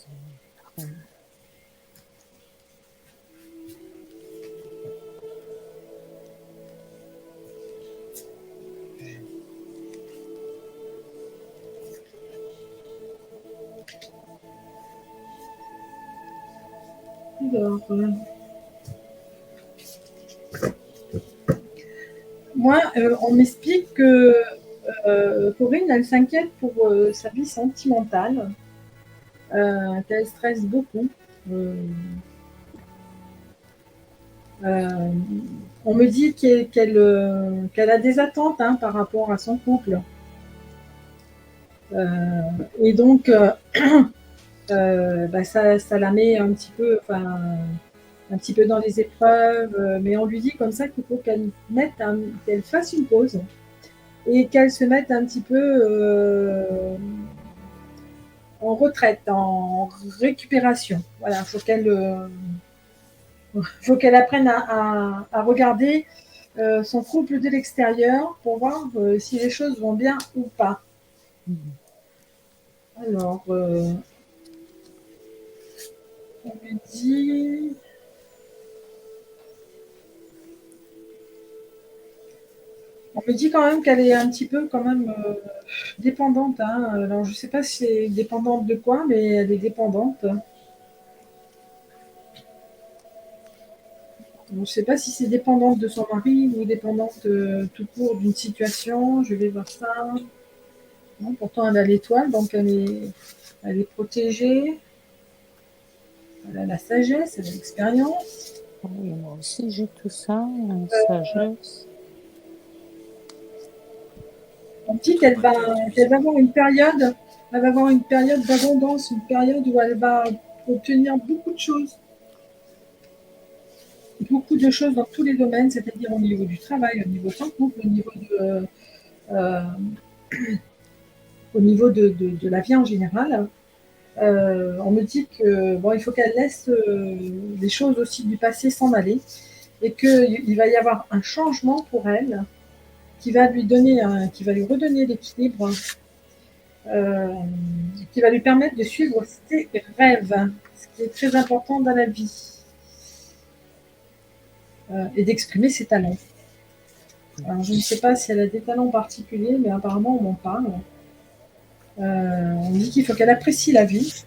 Alors, moi, on m'explique que Corinne, elle s'inquiète pour sa vie sentimentale, qu'elle stresse beaucoup. On me dit qu'elle a des attentes par rapport à son couple. Et donc, ça la met un petit peu dans les épreuves, mais on lui dit comme ça qu'il faut qu'elle fasse une pause et qu'elle se mette un petit peu en retraite, en récupération. Voilà, il faut qu'elle apprenne à regarder son couple de l'extérieur pour voir si les choses vont bien ou pas. Alors, on me dit... On me dit quand même qu'elle est un petit peu quand même dépendante. Alors, je ne sais pas si c'est dépendante de quoi, mais elle est dépendante. Je ne sais pas si c'est dépendante de son mari ou dépendante tout court d'une situation. Je vais voir ça. Non, pourtant, elle a l'étoile, donc elle est protégée. Elle a la sagesse, elle a l'expérience. Oui, moi aussi, j'ai tout ça, sagesse. On dit qu'elle va avoir une période, d'abondance, une période où elle va obtenir beaucoup de choses dans tous les domaines, c'est-à-dire au niveau du travail, au niveau de son couple, au niveau de la vie en général. On me dit que il faut qu'elle laisse les choses aussi du passé s'en aller et qu'il va y avoir un changement pour elle qui va lui redonner l'équilibre, qui va lui permettre de suivre ses rêves, ce qui est très important dans la vie, et d'exprimer ses talents. Alors, je ne sais pas si elle a des talents particuliers, mais apparemment on m'en parle. On dit qu'il faut qu'elle apprécie la vie.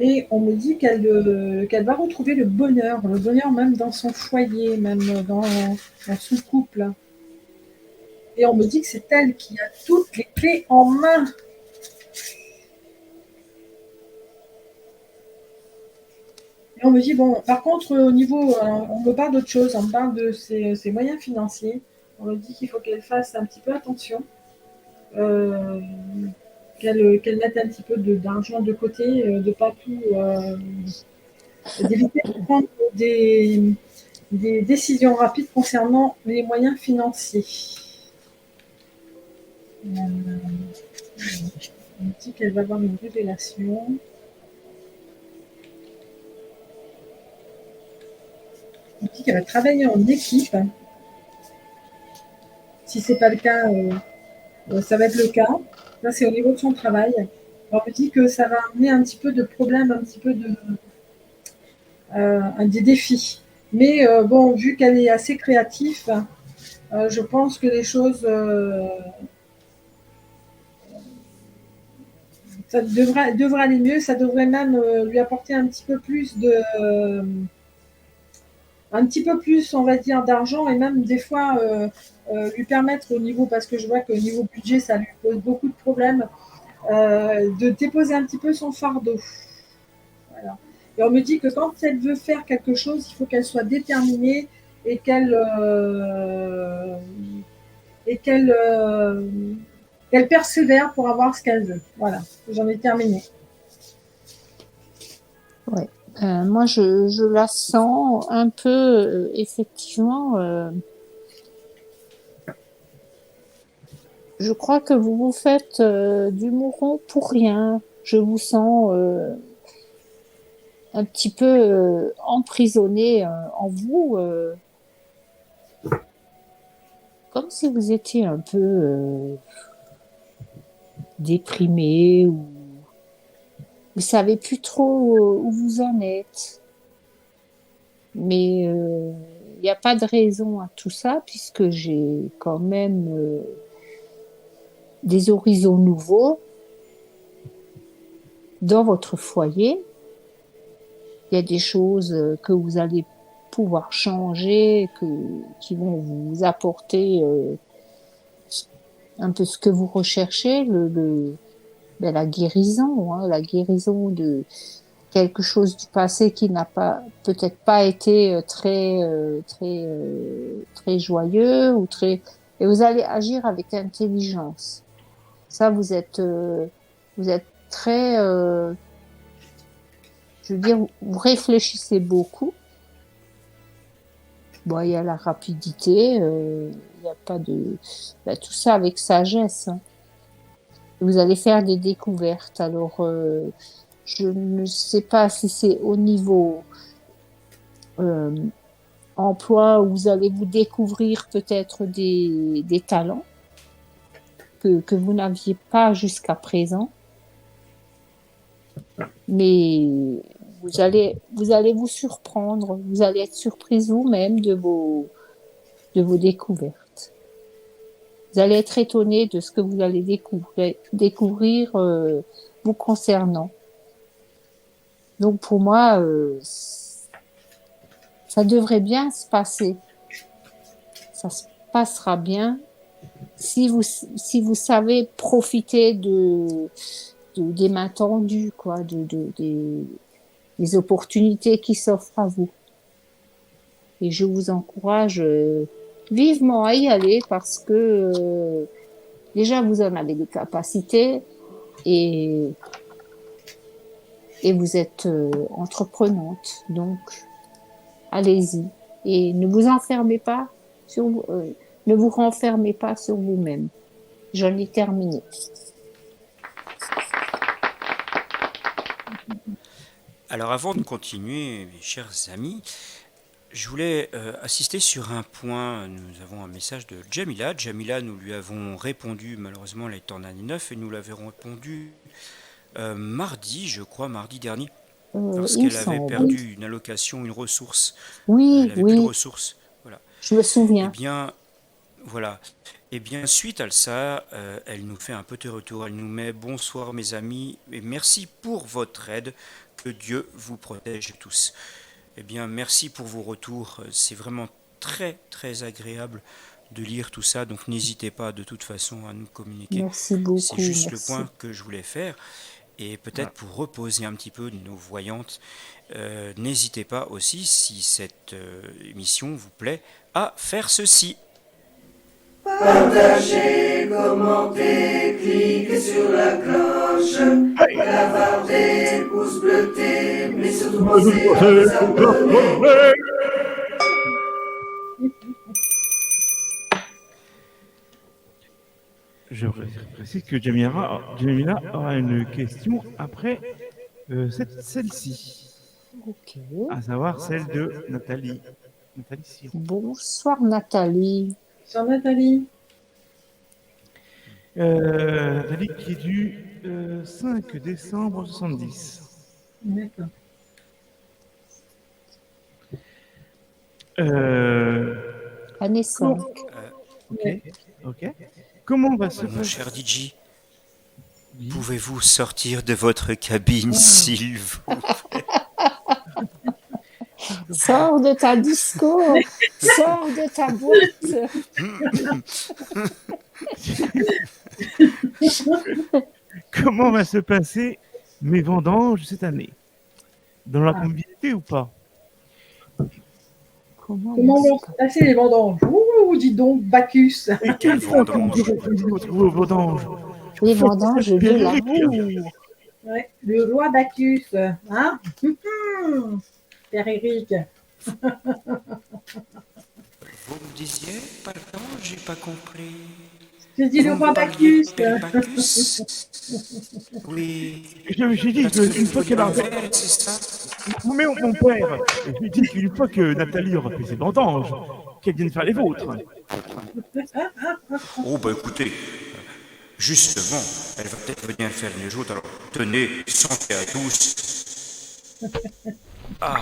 Et on me dit qu'elle va retrouver le bonheur même dans son foyer, même dans son couple. Et on me dit que c'est elle qui a toutes les clés en main. Et on me dit, bon, par contre, au niveau, on me parle d'autre chose, on me parle de ses moyens financiers. On me dit qu'il faut qu'elle fasse un petit peu attention, qu'elle mette un petit peu d'argent de côté, de pas tout, d'éviter de prendre des décisions rapides concernant les moyens financiers. On me dit qu'elle va avoir une révélation. On me dit qu'elle va travailler en équipe. Si ce n'est pas le cas, ça va être le cas. Là, c'est au niveau de son travail. On me dit que ça va amener un petit peu de problèmes, un petit peu des défis. Mais bon, vu qu'elle est assez créative, je pense que les choses... ça devrait aller mieux. Ça devrait même lui apporter un petit peu plus on va dire, d'argent et même des fois lui permettre au niveau, parce que je vois qu'au niveau budget, ça lui pose beaucoup de problèmes, de déposer un petit peu son fardeau. Voilà. Et on me dit que quand elle veut faire quelque chose, il faut qu'elle soit déterminée et qu'elle persévère pour avoir ce qu'elle veut. Voilà, j'en ai terminé. Ouais. Moi, je la sens un peu, effectivement, je crois que vous vous faites du mouron pour rien. Je vous sens un petit peu emprisonné en vous, comme si vous étiez un peu déprimé ou vous savez plus trop où vous en êtes. Mais il n'y a pas de raison à tout ça puisque j'ai quand même des horizons nouveaux dans votre foyer. Il y a des choses que vous allez pouvoir changer, qui vont vous apporter un peu ce que vous recherchez, la guérison, hein, la guérison de quelque chose du passé qui n'a pas peut-être pas été très joyeux ou très et vous allez agir avec intelligence. Ça vous êtes très je veux dire vous réfléchissez beaucoup. Bon, il y a la rapidité, il n'y a pas de tout ça avec sagesse. Hein. Vous allez faire des découvertes. Alors je ne sais pas si c'est au niveau emploi où vous allez vous découvrir peut-être des talents que vous n'aviez pas jusqu'à présent. Mais vous allez vous surprendre, vous allez être surprise vous-même de vos découvertes. Vous allez être étonné de ce que vous allez découvrir vous concernant. Donc pour moi, ça devrait bien se passer. Ça se passera bien si vous savez profiter des mains tendues, quoi, des opportunités qui s'offrent à vous. Et je vous encourage vivement à y aller parce que déjà vous en avez des capacités et vous êtes entreprenante. Donc allez-y et ne vous enfermez pas ne vous renfermez pas sur vous-même. J'en ai terminé. Alors avant de continuer, mes chers amis, je voulais assister sur un point. Nous avons un message de Jamila. Jamila, nous lui avons répondu, malheureusement elle est en année 9, et nous l'avons répondu mardi, je crois, mardi dernier, parce Il me qu'elle avait semble. perdu une allocation, une ressource. Oui, Elle avait plus de oui, ressources. Voilà. je me Eh souviens. bien, voilà. Eh bien, suite à ça, elle nous fait un petit retour. Elle nous met bonsoir mes amis et merci pour votre aide. Que Dieu vous protège tous. Eh bien, merci pour vos retours. C'est vraiment très très agréable de lire tout ça. Donc n'hésitez pas de toute façon à nous communiquer. Merci C'est beaucoup, juste le merci. point que je voulais faire. Et peut-être pour reposer un petit peu nos voyantes, n'hésitez pas aussi, si cette émission vous plaît, à faire ceci. Partagez, commentez, cliquez sur la cloche, clavardez, pouce bleuté, mais surtout pensez à vous abonner. Je précise que Jamila aura une question après celle-ci, Ok. à savoir celle de Nathalie. Nathalie Siro. Bonsoir Nathalie. Sur Nathalie. Nathalie qui est du 5 décembre 70. D'accord. Année 5. Ok. Comment va se Mon passer cher DJ, pouvez-vous sortir de votre cabine, s'il vous plaît? Sors de ta disco. Sors de ta boîte. Comment va se passer mes vendanges cette année? Dans la convivialité ou pas? Comment vont se passer les vendanges? Ouh, dis donc, Bacchus. Et quelle vendange! Vos vendanges. Les vendanges de l'amour. Ouais, le roi Bacchus. Hein? Père Éric. Vous me disiez, pardon, j'ai pas compris. J'ai dit le Vous roi me parliez Bacchus. de Père Bacchus. Oui. J'ai dit Parce que qu'une fois vous qu'elle a... l'avez, c'est ça? Mais mon père, je lui ai dit qu'une fois que Nathalie aura fait ses vendanges, qu'elle vienne faire les vôtres. Oh, bah écoutez, justement, elle va peut-être venir faire les autres. Alors, tenez, sentez à tous. Ah,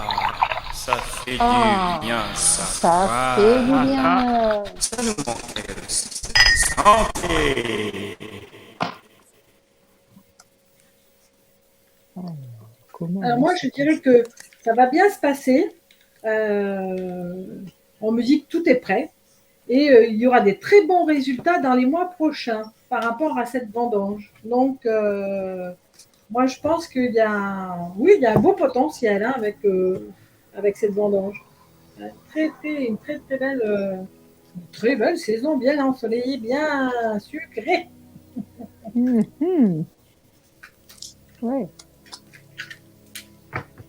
ça fait Ah, du bien, ça. ça fait du bien. Ça nous manquait. Santé. Comment Alors on moi, dit je ça? dirais que ça va bien se passer. On me dit que tout est prêt. Et il y aura des très bons résultats dans les mois prochains par rapport à cette vendange. Donc, moi, je pense qu'il y a, oui, il y a un beau potentiel hein, avec cette vendange. Une très belle saison, bien ensoleillée, bien sucrée. Mhm. Ouais.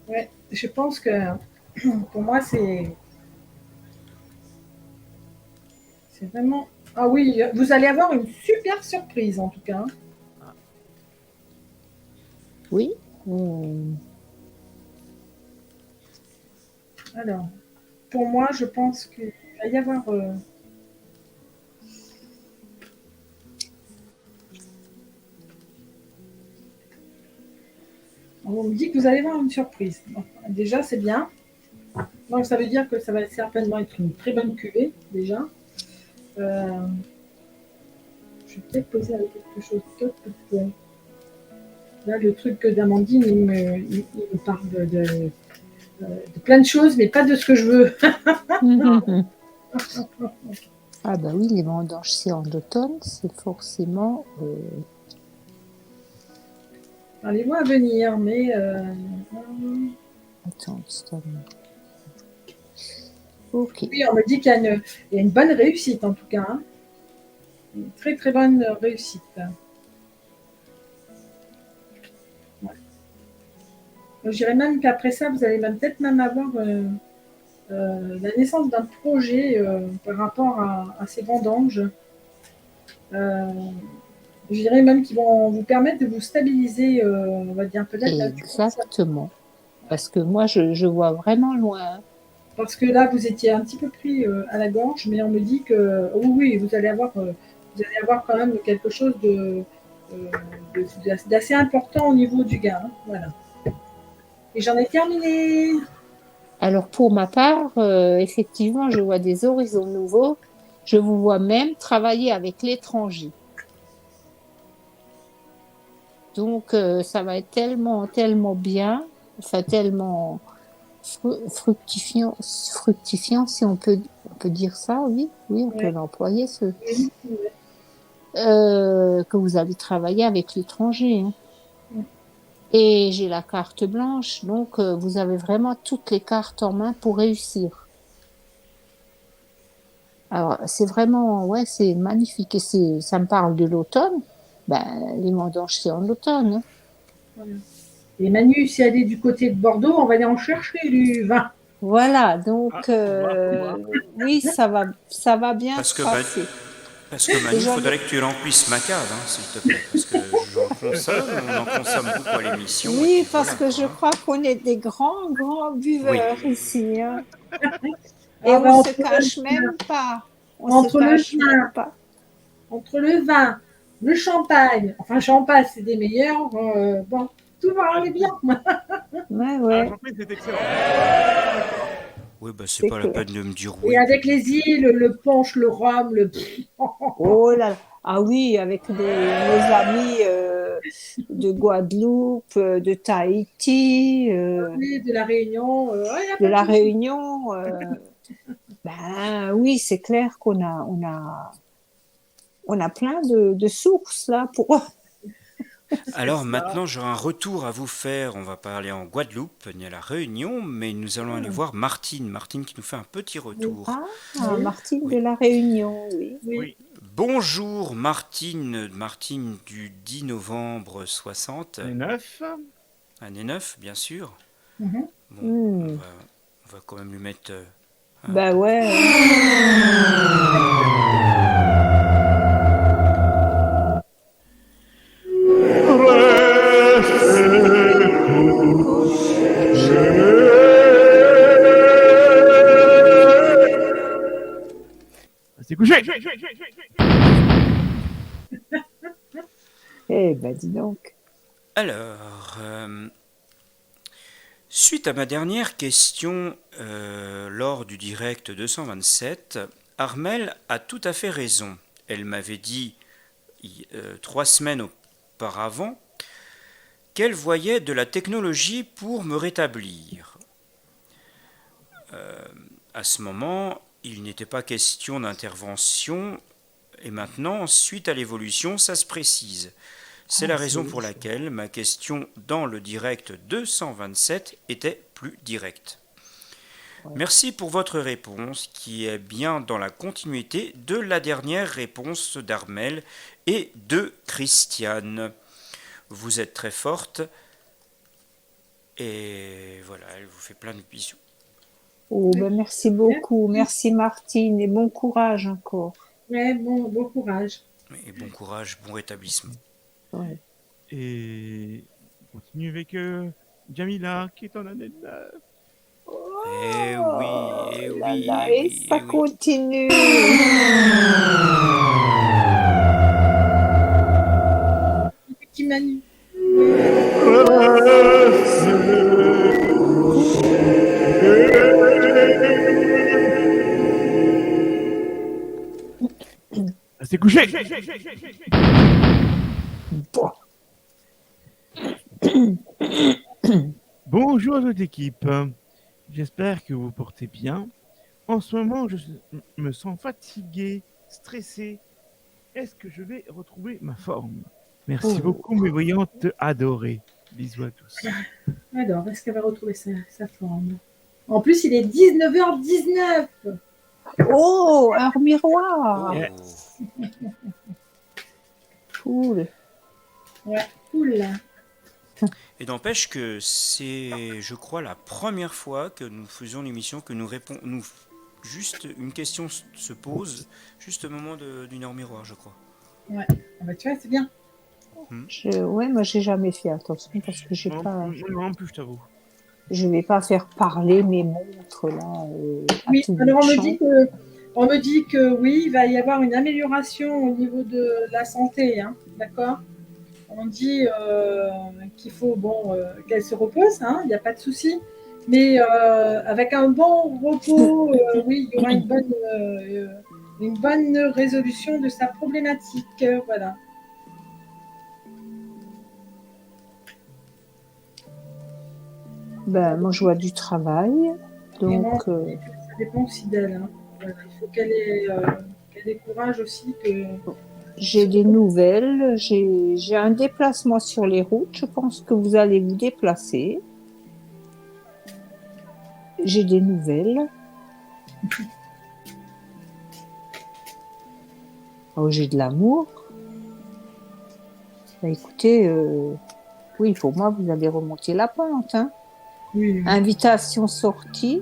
Ouais, je pense que pour moi, c'est vraiment. Ah oui, vous allez avoir une super surprise en tout cas. Oui. Alors, pour moi, je pense qu'il va y avoir. On me dit que vous allez avoir une surprise. Bon, déjà, c'est bien. Donc, ça veut dire que ça va certainement être une très bonne cuvée, déjà. Je vais peut-être poser avec quelque chose d'autre. Parce que là, le truc d'Amandine, il me parle de plein de choses, mais pas de ce que je veux. Ah bah oui, les vendanges c'est en automne, c'est forcément... Dans les mois à venir, mais... Attends, stop. Ok. Oui, on me dit qu'il y a une bonne réussite, en tout cas. Hein. Une très, très bonne réussite. Ouais. Je dirais même qu'après ça, vous allez peut-être même avoir la naissance d'un projet par rapport à ces vendanges. Je dirais même qu'ils vont vous permettre de vous stabiliser, on va dire peut-être. Exactement. Parce que moi, je vois vraiment loin. Parce que là, vous étiez un petit peu pris à la gorge, mais on me dit que oui, vous allez avoir quand même quelque chose d'assez important au niveau du gain. Hein, voilà. Et j'en ai terminé. Alors pour ma part, effectivement, je vois des horizons nouveaux. Je vous vois même travailler avec l'étranger. Donc ça va être tellement, tellement bien, enfin tellement fructifiant, si on peut dire ça, oui, on peut l'employer, que vous allez travailler avec l'étranger. Hein. Et j'ai la carte blanche, donc vous avez vraiment toutes les cartes en main pour réussir. Alors, c'est vraiment, ouais, c'est magnifique. Et ça me parle de l'automne. Ben, les vendanges, c'est en automne. Hein. Voilà. Et Manu, si elle est du côté de Bordeaux, on va aller en chercher du vin. Voilà, donc oui, ça va bien Parce se que, passer. parce que Manu, il faudrait que tu remplisses ma cave, hein, s'il te plaît. Parce que on en consomme beaucoup à l'émission. Oui, puis parce voilà, que je crois qu'on est des grands, grands buveurs ici. Hein. Et Ah, on se cache même pas. Entre le vin, le champagne, enfin champagne c'est des meilleurs, bon, tout va aller bien. Ouais. Champagne, c'est excellent. Oui, bah c'est pas la peine de me dire oui. Et avec les îles, le punch, le rhum, le... Oh là là. Ah oui, avec nos amis de Guadeloupe, de Tahiti, de la Réunion. de la Réunion. Ben oui, c'est clair qu'on a plein de sources là pour. Alors maintenant, j'aurai un retour à vous faire. On va pas aller en Guadeloupe ni à la Réunion, mais nous allons aller voir Martine. Martine qui nous fait un petit retour. Ah, Martine de la Réunion, oui. Bonjour Martine, Martine du 10 novembre 60. Année 9. Année 9, bien sûr. Mhm. Bon, on va quand même lui mettre... Bah ouais. couché. Eh ben, dis donc. Alors, suite à ma dernière question lors du direct 227, Armelle a tout à fait raison. Elle m'avait dit 3 semaines auparavant qu'elle voyait de la technologie pour me rétablir. À ce moment, il n'était pas question d'intervention, et maintenant, suite à l'évolution, ça se précise. C'est la raison pour laquelle ma question dans le direct 227 était plus directe. Merci pour votre réponse qui est bien dans la continuité de la dernière réponse d'Armelle et de Christiane. Vous êtes très forte et voilà, elle vous fait plein de bisous. Oh, ben merci beaucoup. Merci Martine et bon courage encore. Ouais, bon courage. Et bon courage, bon rétablissement. Ouais. Et on continue avec Jamila qui est en année 9. Eh oui, eh Oh là oui, là, eh et oui, ça eh oui. continue. Petit Manu. C'est couché. Bon. Bonjour à toute l'équipe. J'espère que vous vous portez bien. En ce moment, je me sens fatigué, stressé. Est-ce que je vais retrouver ma forme? Merci beaucoup, mes voyantes adorées. Bisous à tous. Alors, est-ce qu'elle va retrouver sa forme? En plus, il est 19h19. Oh, un miroir. Oh. Cool. Ouais, cool. Et n'empêche que c'est, je crois, la première fois que nous faisons l'émission, que nous juste une question se pose, juste au moment d'une heure miroir, je crois. Ouais, ah bah, tu vois, c'est bien. Ouais, moi j'ai jamais fait attention parce que j'ai Non, pas. non plus, je t'avoue. Je vais pas faire parler mes montres là. À Oui, tout bout alors de champ. on me dit que oui, il va y avoir une amélioration au niveau de la santé, hein, d'accord? On dit qu'il faut qu'elle se repose, hein, il n'y a pas de souci. Mais avec un bon repos, oui, il y aura une bonne résolution de sa problématique. Voilà. Ben, moi je vois du travail. Donc, Ça dépend aussi d'elle. Hein. Voilà, il faut qu'elle ait courage aussi. j'ai des nouvelles. J'ai un déplacement sur les routes. Je pense que vous allez vous déplacer. J'ai des nouvelles. Oh, j'ai de l'amour. Ben, écoutez, oui, pour moi, vous allez remonter la pente. Hein. Oui. Invitation sortie.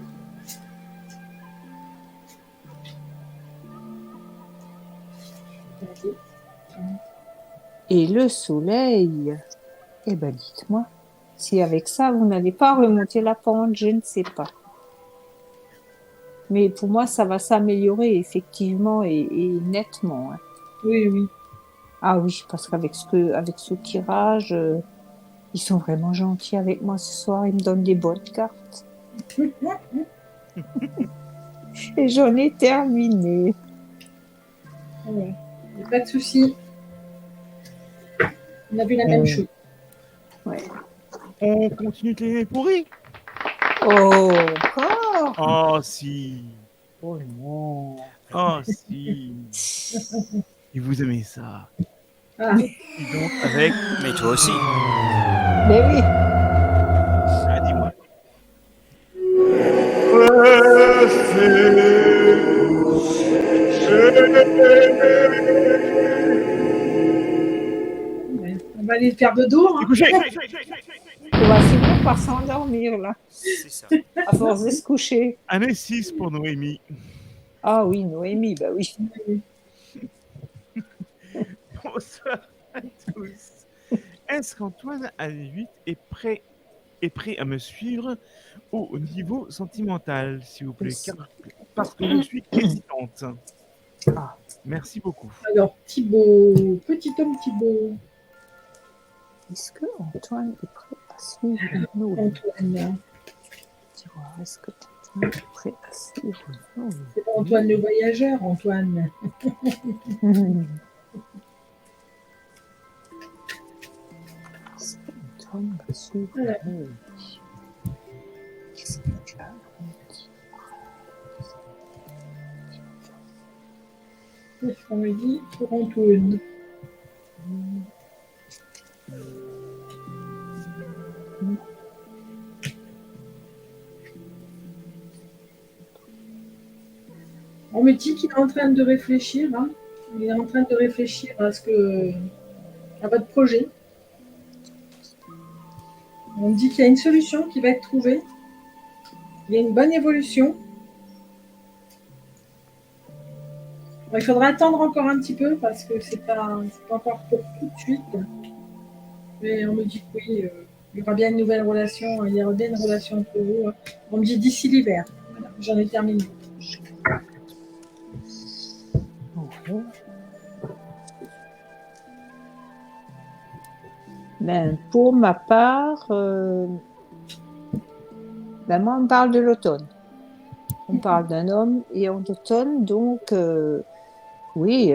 Et le soleil. Eh ben, dites-moi, si avec ça, vous n'allez pas remonter la pente, je ne sais pas. Mais pour moi, ça va s'améliorer effectivement et nettement. Hein. Oui, oui. Ah oui, parce qu'avec ce tirage, ils sont vraiment gentils avec moi ce soir. Ils me donnent des bonnes cartes. Et j'en ai terminé. Ouais. Pas de souci. On a vu la même chose. Ouais. On continue avec les pourris. Oh, encore? Oh si. Oh non. Oh si. Et vous aimez ça. Ah. Et donc avec... Mais toi aussi. Mais oui. Ah, dis-moi. On va aller le faire de dos. Hein. Couché. On va finir par s'endormir là, C'est ça. à force de se coucher. Année 6 pour Noémie. Ah oui, Noémie, bah oui. Bonsoir à tous. Est-ce qu'Antoine à 8 est prêt à me suivre au niveau sentimental, s'il vous plaît, parce que je suis hésitante. Ah, Merci beaucoup. Alors, Thibaut, petit homme Thibaut, est-ce que Antoine est prêt à suivre nos Antoine. Tu vois, est-ce que Antoine est prêt à suivre nos C'est pas Antoine le voyageur, Antoine. Est-ce que Antoine va suivre Voilà. nos Qu'est-ce que tu as dit Qu'est-ce qu'on me dit pour Antoine? On me dit qu'il est en train de réfléchir. Hein. Il est en train de réfléchir à votre projet. On me dit qu'il y a une solution qui va être trouvée. Il y a une bonne évolution. Bon, il faudra attendre encore un petit peu parce que c'est pas encore pour tout de suite. Mais on me dit que oui, il y aura bien une nouvelle relation, il y aura bien une relation entre vous. Hein. On me dit d'ici l'hiver. Voilà, j'en ai terminé. Ouais. Ben, pour ma part, ben moi, on parle de l'automne. On parle d'un homme et en automne, donc, oui,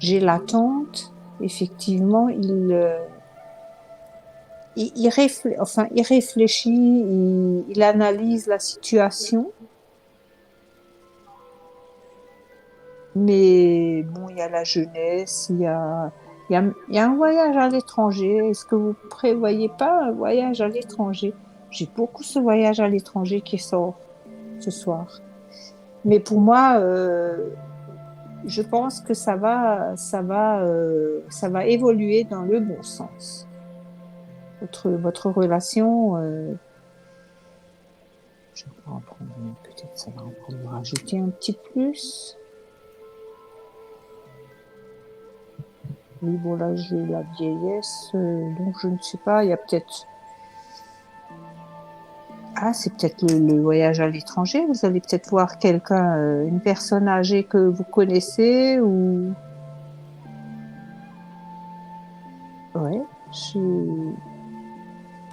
j'ai l'attente, effectivement, il réfléchit, il analyse la situation. Mais bon, il y a la jeunesse, il y a un voyage à l'étranger. Est-ce que vous prévoyez pas un voyage à l'étranger? J'ai beaucoup ce voyage à l'étranger qui sort ce soir. Mais pour moi, je pense que ça va évoluer dans le bon sens. Votre relation, je vais en prendre peut-être ça va en rajouter un petit plus. Oui, bon, là, j'ai la vieillesse, donc je ne sais pas, il y a peut-être... Ah, c'est peut-être le voyage à l'étranger, vous allez peut-être voir quelqu'un, une personne âgée que vous connaissez, ou... Ouais, c'est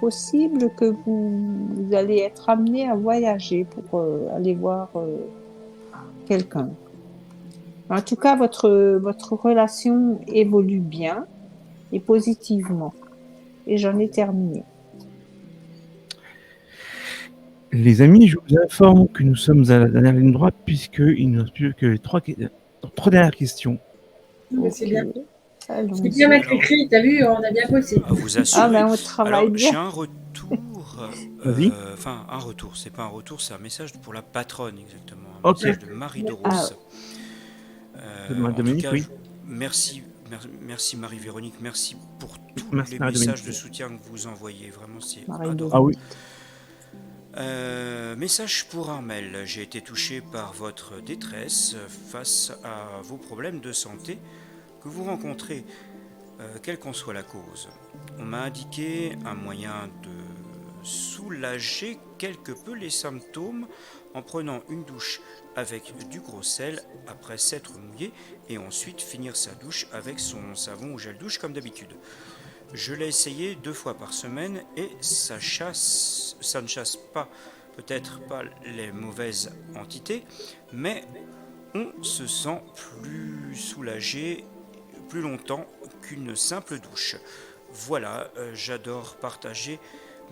possible que vous allez être amené à voyager pour aller voir quelqu'un. En tout cas, votre relation évolue bien et positivement. Et j'en ai terminé. Les amis, je vous informe que nous sommes à la dernière ligne droite puisqu'il ne reste plus que trois dernières questions. Mais c'est bien. Allons-y. C'est bien mettre Alors- écrit, t'as vu, on a bien bossé. À vous assurer. Ah, ben on travaille Alors, bien. j'ai un retour. Vas-y. Enfin, un retour. C'est pas un retour, c'est un message pour la patronne, exactement. Un Ok. message de Marie-Doros. De En tout Dominique, cas, oui. merci Marie-Véronique. Merci pour tous Merci, les Marie-Dominique. messages de soutien que vous envoyez. Vraiment, c'est Marie-Dominique. adorable. Ah oui. Message pour Armel. J'ai été touché par votre détresse face à vos problèmes de santé que vous rencontrez, quelle qu'en soit la cause. On m'a indiqué un moyen de soulager quelque peu les symptômes en prenant une douche avec du gros sel après s'être mouillé et ensuite finir sa douche avec son savon ou gel douche comme d'habitude. Je l'ai essayé 2 fois par semaine et ça ne chasse pas, peut-être pas les mauvaises entités, mais on se sent plus soulagé plus longtemps qu'une simple douche. Voilà, j'adore partager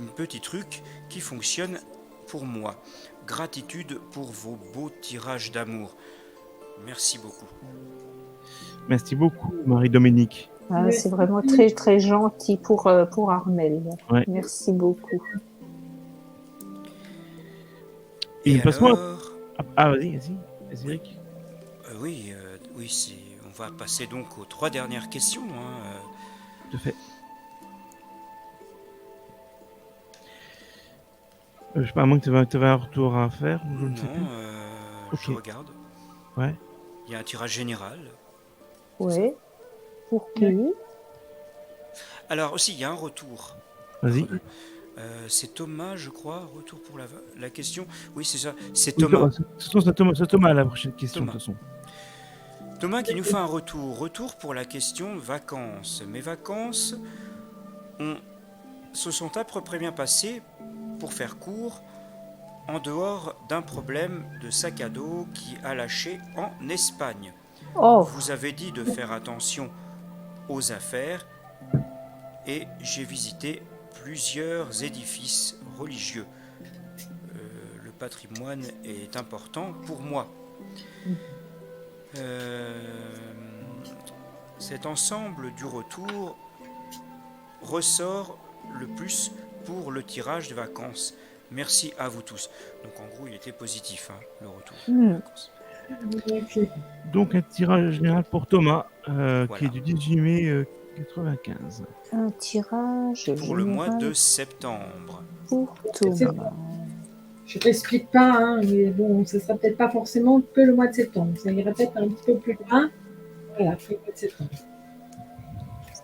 un petit truc qui fonctionne pour moi. Gratitude pour vos beaux tirages d'amour. Merci beaucoup. Merci beaucoup, Marie-Dominique. Ah, Ouais. c'est vraiment très, très gentil pour Armel. Ouais. Merci beaucoup. Et passe-moi. alors, Ah, vas-y, Eric. oui, on va passer donc aux 3 dernières questions. Tout à fait. Je sais pas, à moins que tu avais un retour à faire, ou je ne sais plus. Non, Ok. je regarde. Ouais. Il y a un tirage général. Ouais. Pour qui? Alors aussi, il y a un retour. Vas-y. C'est Thomas, je crois. Retour pour la question. Oui, c'est ça. C'est Oui, Thomas. c'est Thomas la prochaine question, de Thomas. toute façon. Thomas qui nous fait un retour. Retour pour la question vacances. Mes vacances se sont à peu près bien passées, pour faire court, en dehors d'un problème de sac à dos qui a lâché en Espagne. Oh, Vous avez dit de faire attention aux affaires et j'ai visité plusieurs édifices religieux. Le patrimoine est important pour moi. Cet ensemble du retour ressort le plus pour le tirage de vacances. Merci à vous tous. Donc en gros, il était positif, hein, le retour de vacances. Ok. Donc un tirage général pour Thomas, qui est Voilà. du 18 mai 95. un tirage Pour le mois de général septembre. pour C'est Thomas. Je t'explique pas, hein, mais bon, ce sera peut-être pas forcément que le mois de septembre. Ça irait peut-être un petit peu plus loin. Voilà, pour le mois de septembre.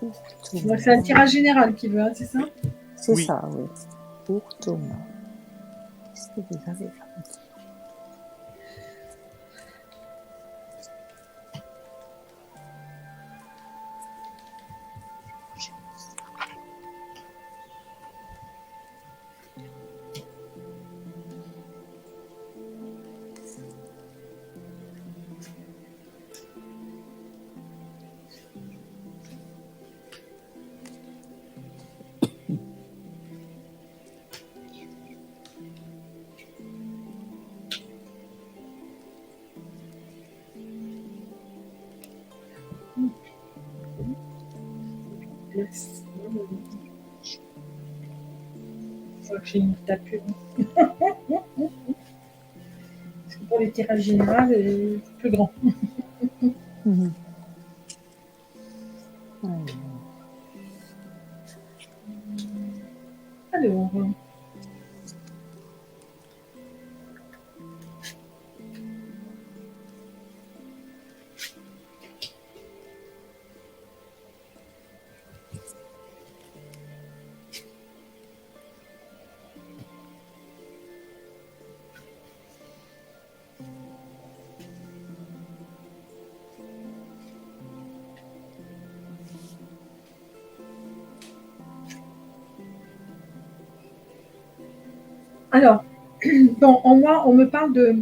Pour Donc Thomas. c'est un tirage général qu'il veut, hein, c'est ça? C'est Oui. ça, oui. Pour Thomas. Qu'est-ce que vous avez là? Yes. Je crois que j'ai une tapure. Parce que pour les tirages généraux, c'est plus grand. Mhm. Alors. Alors, bon, en moi, on me parle de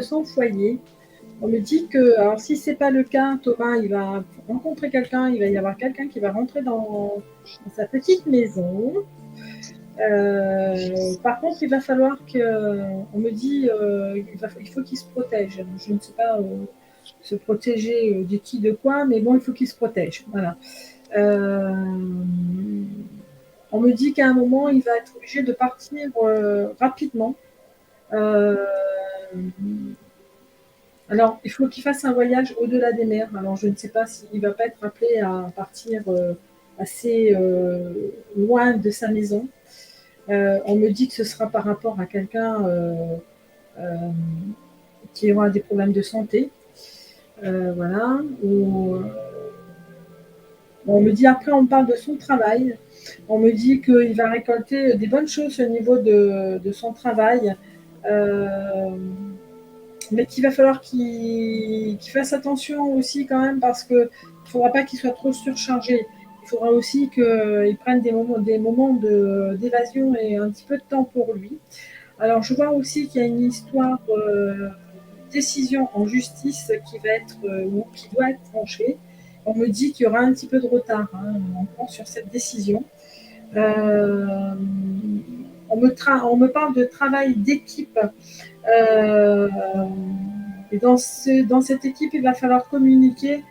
son foyer. On me dit que, alors si c'est pas le cas, Thomas, il va rencontrer quelqu'un, il va y avoir quelqu'un qui va rentrer dans sa petite maison. Par contre, il va falloir on me dit, il faut qu'il se protège. Je ne sais pas se protéger de qui, de quoi, mais bon, il faut qu'il se protège. Voilà. On me dit qu'à un moment, il va être obligé de partir rapidement. Alors, il faut qu'il fasse un voyage au-delà des mers. Alors, je ne sais pas s'il ne va pas être appelé à partir assez loin de sa maison. On me dit que ce sera par rapport à quelqu'un qui aura des problèmes de santé. Voilà. On me dit après, on parle de son travail. On me dit qu'il va récolter des bonnes choses au niveau de son travail. Mais qu'il va falloir qu'il fasse attention aussi quand même parce qu'il ne faudra pas qu'il soit trop surchargé. Il faudra aussi qu'il prenne des moments d'évasion et un petit peu de temps pour lui. Alors je vois aussi qu'il y a une histoire décision en justice qui va être ou qui doit être tranchée. On me dit qu'il y aura un petit peu de retard encore sur cette décision. On me parle de travail d'équipe. Et dans cette équipe, il va falloir communiquer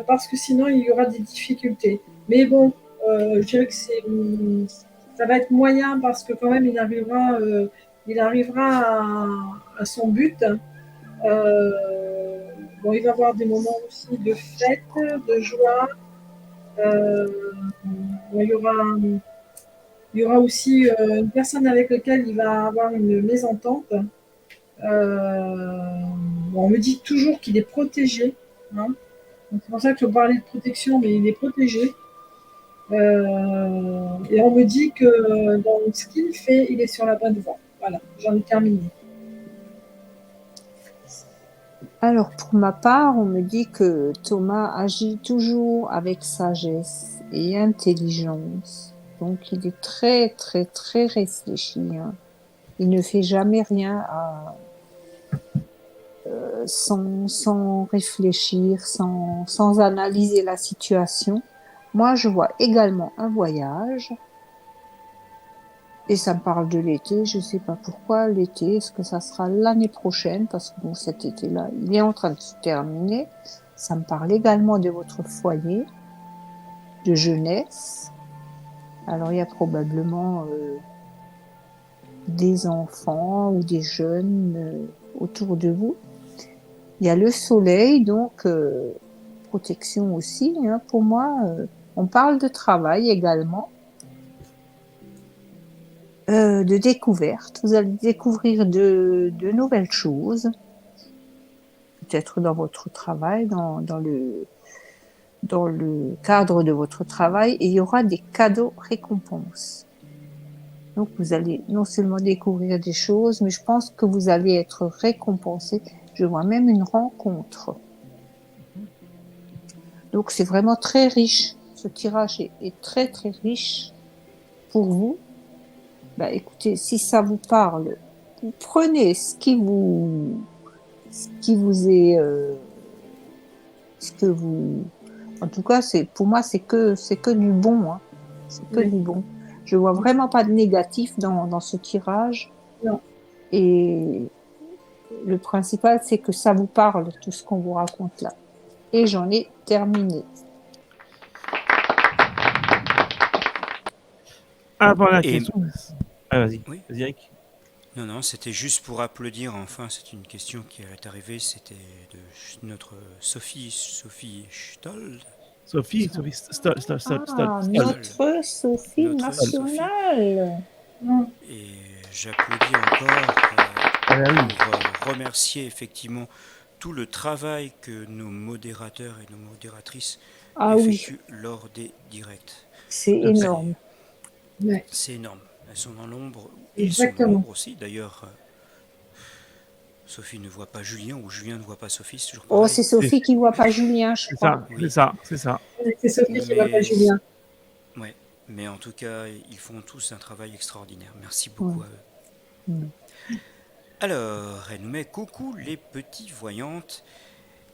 parce que sinon, il y aura des difficultés. Mais bon, je dirais que ça va être moyen parce que quand même, il arrivera à son but. Bon, il va y avoir des moments aussi de fête, de joie. Il y aura aussi une personne avec laquelle il va avoir une mésentente. On me dit toujours qu'il est protégé. Hein. C'est pour ça qu'il faut parler de protection, mais il est protégé. Et on me dit que dans ce qu'il fait, il est sur la bonne voie. Voilà, j'en ai terminé. Alors, pour ma part, on me dit que Thomas agit toujours avec sagesse et intelligence. Donc, il est très, très, très réfléchi, hein. Il ne fait jamais rien sans réfléchir, sans analyser la situation. Moi, je vois également un voyage. Et ça me parle de l'été, je sais pas pourquoi l'été, est-ce que ça sera l'année prochaine, parce que bon, cet été-là, il est en train de se terminer. Ça me parle également de votre foyer, de jeunesse. Alors il y a probablement des enfants ou des jeunes autour de vous. Il y a le soleil, donc protection aussi, hein, pour moi. On parle de travail également. De découverte. Vous allez découvrir de nouvelles choses, peut-être dans votre travail, dans le cadre de votre travail, et il y aura des cadeaux récompenses. Donc vous allez non seulement découvrir des choses, mais je pense que vous allez être récompensé. Je vois même une rencontre. Donc c'est vraiment très riche. Ce tirage est très très riche pour vous. Bah, écoutez, si ça vous parle, vous prenez ce qui vous est, ce que vous, en tout cas, pour moi, c'est que du bon, hein. C'est que du bon. Je vois vraiment pas de négatif dans ce tirage. Non. Et le principal, c'est que ça vous parle, tout ce qu'on vous raconte là. Et j'en ai terminé. Avant la Et- question. Ah, vas-y. Oui. Vas-y, Eric. Non, c'était juste pour applaudir. Enfin, c'est une question qui est arrivée. C'était de notre Sophie Stoll. Sophie, Ça. Sophie, stop. Ah, notre Sophie Notre nationale. Et j'applaudis encore pour remercier effectivement tout le travail que nos modérateurs et nos modératrices effectuent lors des directs. C'est énorme. Ouais. C'est énorme. Elles sont dans l'ombre. Ils sont dans Exactement. l'ombre aussi. D'ailleurs, Sophie ne voit pas Julien ou Julien ne voit pas Sophie. C'est toujours Oh, pareil. c'est Sophie qui voit pas Julien, je crois. Oui. C'est ça. C'est Sophie qui va pas Julien. Ouais. Mais en tout cas, ils font tous un travail extraordinaire. Merci beaucoup à eux. Alors, elle nous met coucou les petits voyantes.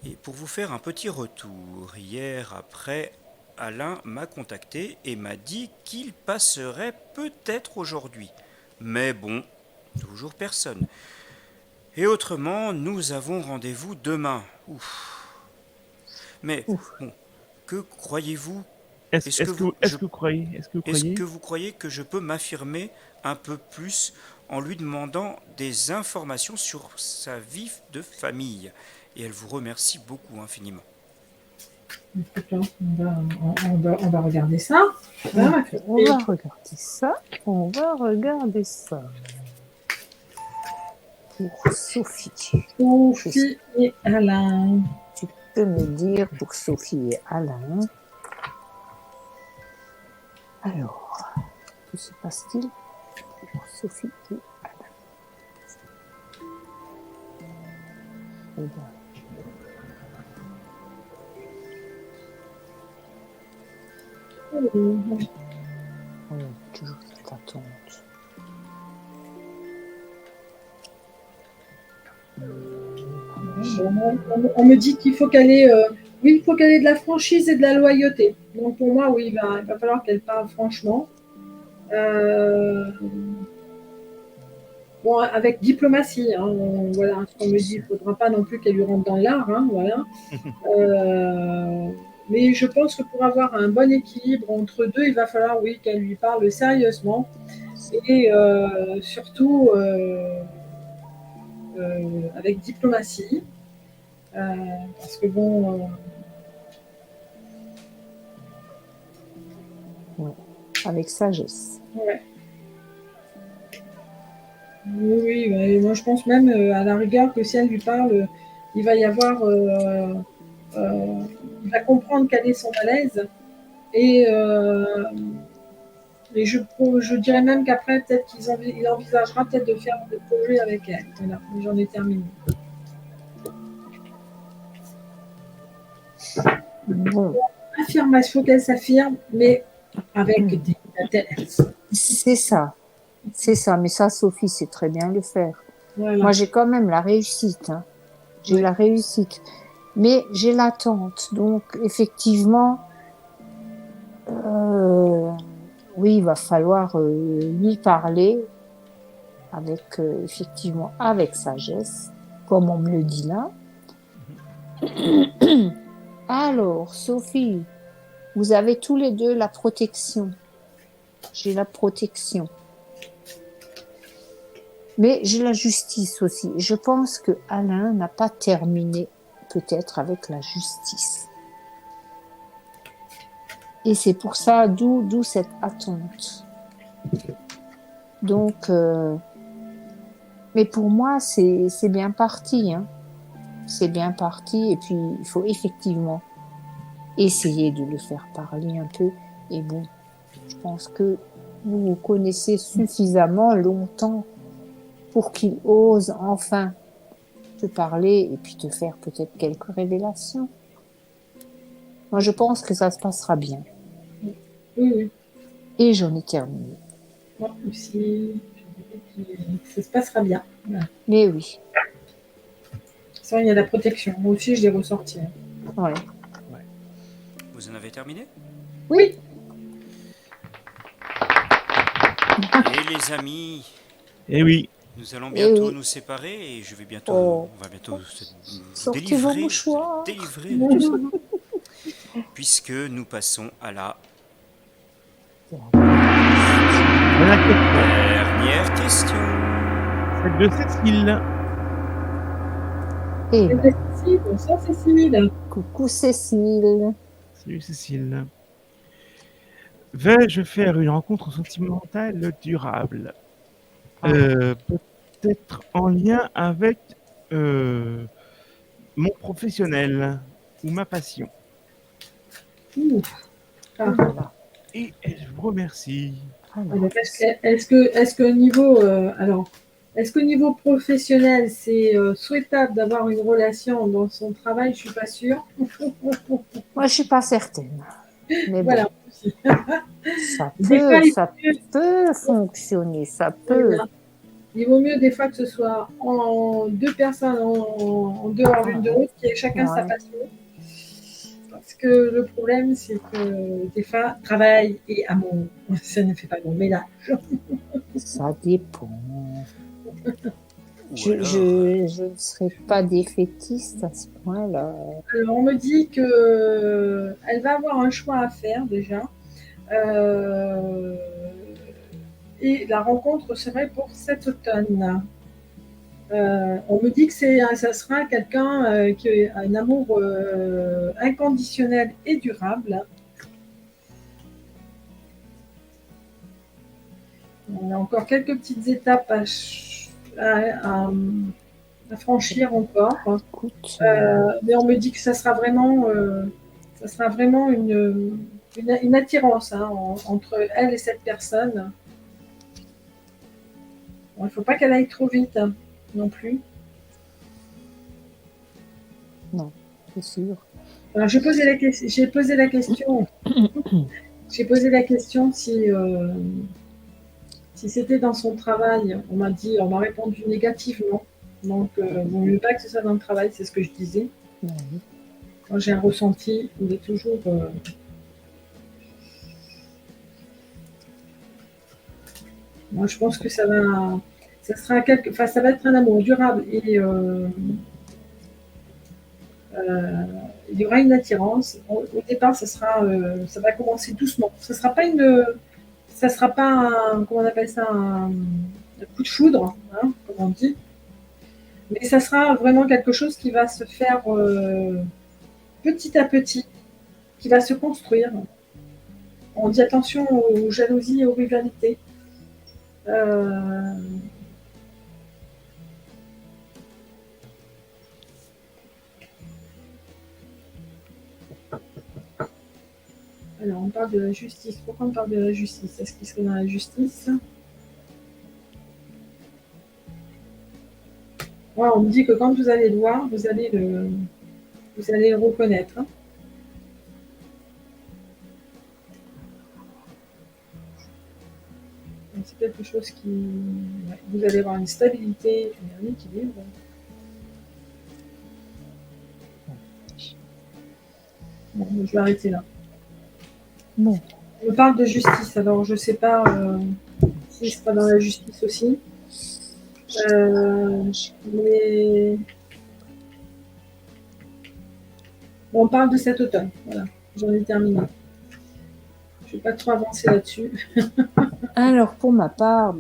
Et pour vous faire un petit retour, hier après, Alain m'a contacté et m'a dit qu'il passerait peut-être aujourd'hui. Mais bon, toujours personne. Et autrement, nous avons rendez-vous demain. Ouf. Mais bon, que croyez-vous? Est-ce que vous croyez que je peux m'affirmer un peu plus en lui demandant des informations sur sa vie de famille? Et elle vous remercie beaucoup infiniment. On va regarder ça. On va regarder ça. Pour Sophie. Sophie et Alain. Tu peux me dire pour Sophie et Alain. Alors, que se passe-t-il pour Sophie et Alain? Eh bien, toujours cette attente. On me dit qu'il faut qu'elle ait, il faut qu'elle ait de la franchise et de la loyauté. Donc pour moi, oui, il va falloir qu'elle parle franchement. Bon, avec diplomatie, hein, voilà, ce qu'on me dit, il ne faudra pas non plus qu'elle lui rentre dans l'art, hein, voilà. Mais je pense que pour avoir un bon équilibre entre deux, il va falloir, oui, qu'elle lui parle sérieusement et surtout avec diplomatie. Parce que bon. Avec sagesse. Ouais. Oui, moi je pense même à la rigueur que si elle lui parle, il va y avoir. Il va comprendre quel est son malaise Et, je dirais même qu'après, peut-être il envisagera peut-être de faire des projets avec elle. Voilà, j'en ai terminé. Bon, Affirmation qu'elle s'affirme, mais avec des intérêts. c'est ça. C'est ça. Mais ça, Sophie sait très bien le faire. Voilà. Moi, j'ai quand même la réussite. Hein. J'ai Ouais. la réussite. Mais j'ai l'attente. Donc, effectivement, oui, il va falloir lui parler avec, effectivement, avec sagesse, comme on me le dit là. Alors, Sophie, vous avez tous les deux la protection. J'ai la protection. Mais j'ai la justice aussi. Je pense que Alain n'a pas terminé peut-être avec la justice. Et c'est pour ça, d'où cette attente. Donc, mais pour moi, c'est bien parti. Hein. C'est bien parti. Et puis, il faut effectivement essayer de le faire parler un peu. Et bon, je pense que vous vous connaissez suffisamment longtemps pour qu'il ose enfin te parler et puis te faire peut-être quelques révélations. Moi, je pense que ça se passera bien. Oui, oui. Et j'en ai terminé. Moi aussi, je dirais que ça se passera bien. Voilà. Mais oui, Ça, il y a la protection. Moi aussi, je l'ai ressorti. ouais. Vous en avez terminé? Oui. Et les amis, Eh oui, nous allons Eh bientôt oui. nous séparer et je vais bientôt, Oh. on va bientôt se Sortez vos délivrer, mouchoirs. délivrer de tout ça, puisque nous passons à la dernière question. dernière question. Celle de Cécile. Eh Et ben, Cécile, bonsoir Cécile. coucou Cécile. Salut Cécile. Vais-je faire une rencontre sentimentale durable? Ah. Peut-être en lien avec mon professionnel ou ma passion. Ouh. Ah. Oh là là. Et je vous remercie. Alors, Alors, est-ce que au niveau professionnel, c'est souhaitable d'avoir une relation dans son travail? Je suis pas sûre. moi, je suis pas certaine. Mais bon, Voilà. ça Des fois, peut fonctionner, ça peut. il vaut mieux des fois que ce soit en deux personnes en dehors l'une de l'autre, qui ait chacun sa Ouais. passion. Parce que le problème, c'est que des fois, travail et amour, ça ne fait pas bon ménage. Ça dépend. Ou Je ne serai pas défaitiste à ce point-là. Alors, on me dit que elle va avoir un choix à faire déjà. Et la rencontre serait pour cet automne. On me dit que ça sera quelqu'un qui a un amour inconditionnel et durable. On a encore quelques petites étapes à franchir encore. Écoute, Mais on me dit que ça sera vraiment une attirance hein, entre elle et cette personne. Bon, il ne faut pas qu'elle aille trop vite hein, non plus. c'est sûr. Alors, j'ai posé la question. J'ai posé la question si c'était dans son travail. On m'a répondu négativement. Donc, vaut mieux pas que ce soit dans le travail, c'est ce que je disais. Oui. Quand j'ai un ressenti, il est toujours. Moi, je pense que ça va être un amour durable et il y aura une attirance. Au départ, ça va commencer doucement. Ça sera pas comment on appelle ça, un coup de foudre, hein, comme on dit. Mais ça sera vraiment quelque chose qui va se faire petit à petit, qui va se construire. On dit attention aux jalousies et aux rivalités. Alors, on parle de la justice. Pourquoi on parle de la justice? Est-ce qu'il serait dans la justice? Ouais, on me dit que quand vous allez le voir, vous allez le reconnaître. Hein. Donc, c'est quelque chose qui... Ouais, vous allez avoir une stabilité et un équilibre. Bon, je vais arrêter là. Bon, On parle de justice, alors je ne sais pas si c'est pas dans la justice aussi. Mais bon, on parle de cet automne. Voilà, j'en ai terminé. Je ne vais pas trop avancer là-dessus. alors pour ma part,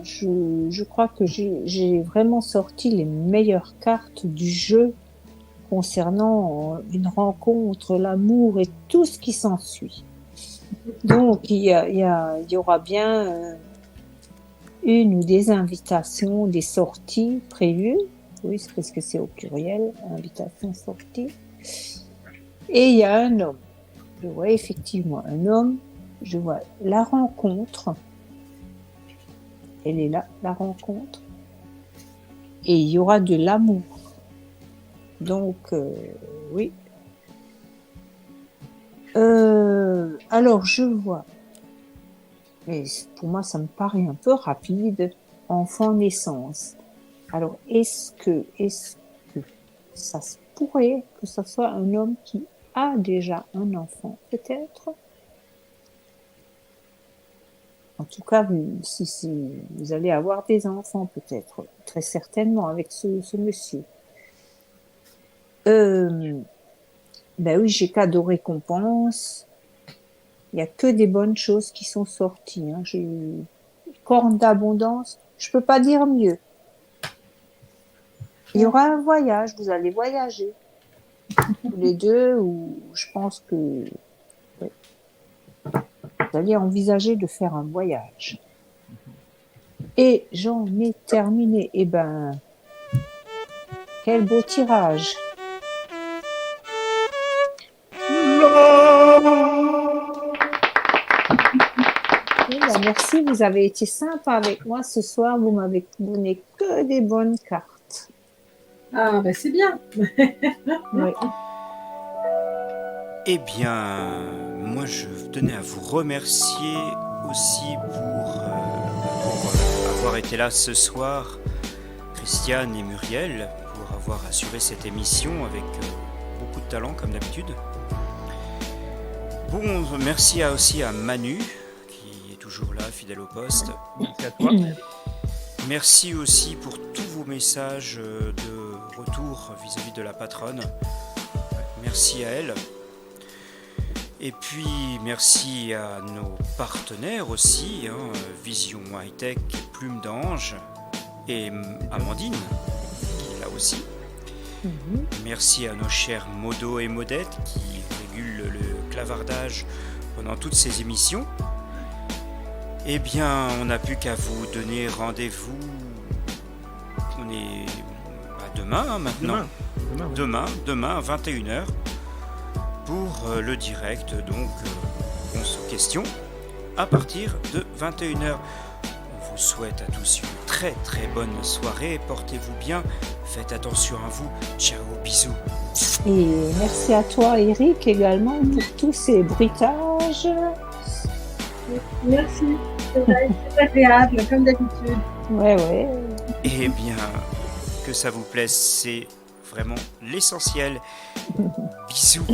je crois que j'ai vraiment sorti les meilleures cartes du jeu concernant une rencontre, l'amour et tout ce qui s'ensuit. Donc il y aura bien une ou des invitations, des sorties prévues. Oui, c'est parce que c'est au pluriel, invitation, sortie. Et il y a un homme. Je vois effectivement un homme. Je vois la rencontre. Elle est là, la rencontre. Et il y aura de l'amour. Donc, oui. Alors, je vois. Mais pour moi, ça me paraît un peu rapide. Enfant naissance. Alors, est-ce que ça se pourrait que ce soit un homme qui a déjà un enfant, peut-être? En tout cas, si vous allez avoir des enfants, peut-être, très certainement, avec ce monsieur. Ben oui, j'ai cadeau récompense. Il n'y a que des bonnes choses qui sont sorties. Hein. J'ai eu corne d'abondance. Je peux pas dire mieux. Il y aura un voyage. Vous allez voyager. Tous les deux, ou je pense que ouais, vous allez envisager de faire un voyage. Et j'en ai terminé. Eh ben, quel beau tirage. Merci, vous avez été sympa avec moi ce soir. Vous m'avez donné que des bonnes cartes. Ah, ben c'est bien. Oui. Eh bien, moi je tenais à vous remercier aussi pour avoir été là ce soir, Christiane et Muriel, pour avoir assuré cette émission avec beaucoup de talent comme d'habitude. Bon, merci aussi à Manu, qui est toujours là, fidèle au poste. Merci à toi. Merci aussi pour tous vos messages de retour vis-à-vis de la patronne. Merci à elle. Et puis merci à nos partenaires aussi, hein, Vision High Tech, Plume d'Ange et Amandine, qui est là aussi. Merci à nos chers Modo et Modette qui régulent le clavardage pendant toutes ces émissions. Eh bien, on n'a plus qu'à vous donner rendez-vous. On est demain hein, maintenant. Demain à 21h pour le direct, donc réponse aux questions à partir de 21h. On vous souhaite à tous une très très bonne soirée. Portez-vous bien, faites attention à vous. Ciao, bisous. Et merci à toi, Eric, également pour tous ces bruitages. Merci. C'est agréable, comme d'habitude. Ouais. Eh bien, que ça vous plaise, c'est vraiment l'essentiel. Bisous.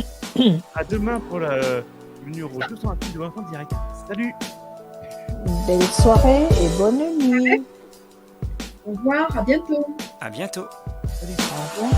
À demain pour le numéro 228 de Vincent Direct. Salut. Belle soirée et bonne nuit. Au revoir, à bientôt. À bientôt. Salut. À bientôt.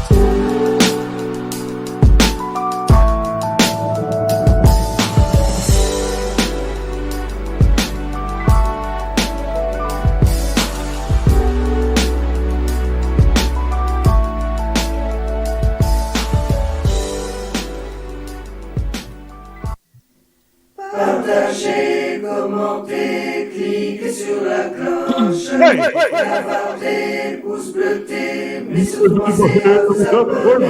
Partagez, commentez, cliquez sur la cloche, lavardez, pouce bleuté, mais surtout pensez à vous abonner.